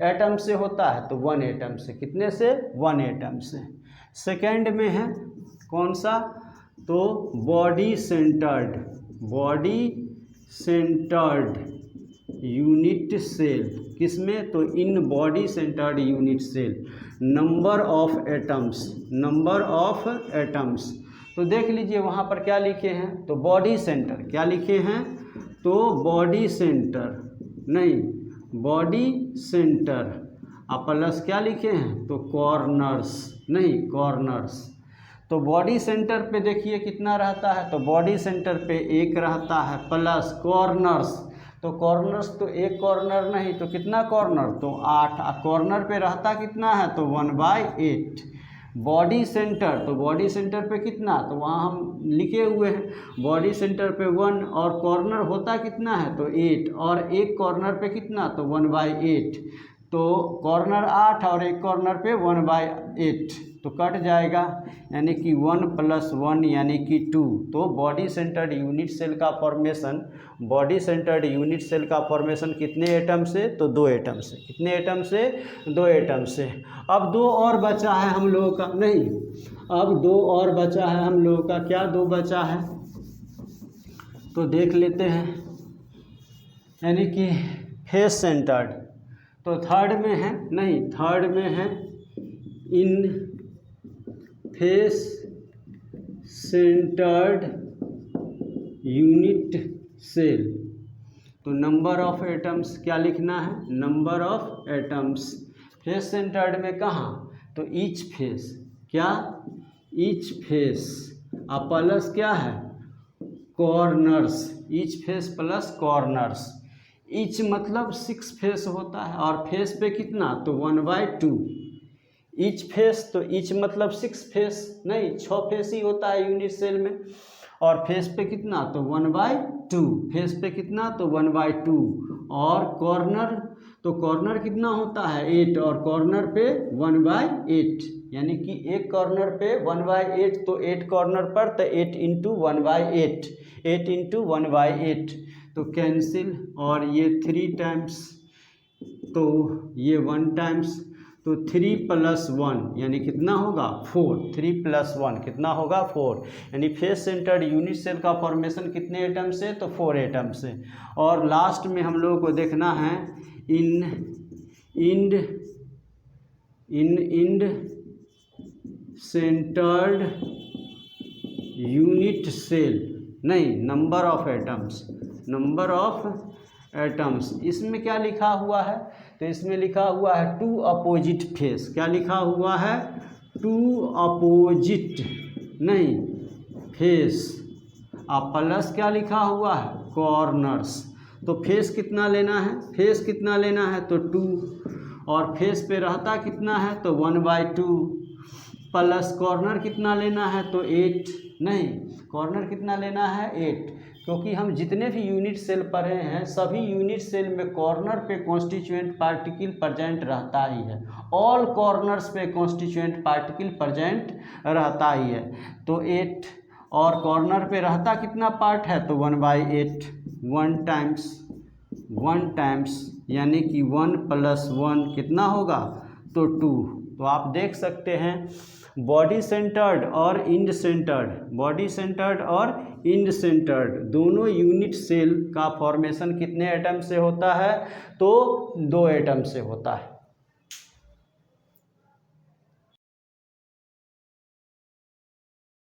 एटम से होता है, तो 1 एटम से। कितने से, 1 एटम से। सेकेंड में है कौन सा, तो बॉडी सेंटर्ड यूनिट सेल, किसमें, तो in body centred unit cell, number of atoms. तो देख लीजिए वहाँ पर क्या लिखे हैं, तो बॉडी सेंटर, क्या लिखे हैं, तो बॉडी सेंटर नहीं, बॉडी सेंटर, आप प्लस क्या लिखे हैं, तो कॉर्नर्स नहीं, कॉर्नर्स। तो बॉडी सेंटर पे देखिए कितना रहता है, तो बॉडी सेंटर पे 1 रहता है, प्लस कॉर्नर्स, तो कॉर्नर्स तो 1 कॉर्नर नहीं, तो कितना कॉर्नर, तो 8। कॉर्नर पे रहता कितना है, तो 1/8। बॉडी सेंटर, तो बॉडी सेंटर पे कितना, तो वहाँ हम लिखे हुए हैं बॉडी सेंटर पे 1, और कॉर्नर होता कितना है, तो 8, और 1 कॉर्नर पे कितना, तो 1/8। तो कॉर्नर 8 और 1 कॉर्नर पे 1/8, तो कट जाएगा, यानी कि 1 + 1 यानी कि 2। तो बॉडी सेंटर्ड यूनिट सेल का फॉर्मेशन कितने एटम से, तो 2 एटम से। कितने एटम से, 2 एटम से। अब 2 और बचा है हम लोगों का, नहीं अब 2 और बचा है हम लोगों का, क्या 2 बचा है, तो देख लेते हैं, यानी कि फेस सेंटर्ड। तो थर्ड में है, नहीं थर्ड में है इन फेस सेंटर्ड यूनिट सेल। तो नंबर ऑफ एटम्स क्या लिखना है, number of atoms face centred में कहाँ, तो ईच फेस, क्या ईच फेस, प्लस क्या है, corners, each face plus corners. Each मतलब 6 फेस होता है और फेस पे कितना, तो 1/2। ईच फेस, तो ईच मतलब 6 फेस, नहीं 6 फेस ही होता है यूनिट सेल में। और फेस पे कितना, तो 1/2। फेस पे कितना, तो 1/2। और कॉर्नर, तो कॉर्नर कितना होता है 8, और कॉर्नर पे 1/8, यानी कि एक कॉर्नर पे 1/8, तो 8 कॉर्नर पर, तो 8 इंटू 1/8, 8 इंटू 1/8, तो कैंसिल। और ये 3 टाइम्स, तो ये 1 टाइम्स, तो 3 + 1 यानी कितना होगा 4। 3 + 1 कितना होगा 4, यानी फेस सेंटर्ड यूनिट सेल का फॉर्मेशन कितने एटम से, तो 4 एटम से। और लास्ट में हम लोगों को देखना है इन सेंटर्ड यूनिट सेल, नहीं नंबर ऑफ एटम्स। इसमें क्या लिखा हुआ है, तो इसमें लिखा हुआ है 2 अपोजिट फेस। क्या लिखा हुआ है, 2 अपोजिट नहीं फेस, और प्लस क्या लिखा हुआ है, कॉर्नर्स। तो फेस कितना लेना है, फेस कितना लेना है, तो 2, और फेस पे रहता कितना है, तो 1/2, प्लस कॉर्नर कितना लेना है, तो 8, नहीं कॉर्नर कितना लेना है 8, क्योंकि हम जितने भी यूनिट सेल पढ़े हैं सभी यूनिट सेल में कॉर्नर पे कॉन्स्टिट्यूएंट पार्टिकल प्रेजेंट रहता ही है। ऑल कॉर्नर्स पे कॉन्स्टिट्यूएंट पार्टिकल प्रेजेंट रहता ही है। तो 8, और कॉर्नर पे रहता कितना पार्ट है, तो 1/8, 1 टाइम्स, यानी कि 1 + 1 कितना होगा, तो 2। तो आप देख सकते हैं बॉडी सेंटर्ड और इंड सेंटर्ड दोनों यूनिट सेल का फॉर्मेशन कितने एटम से होता है, तो 2 एटम से होता है।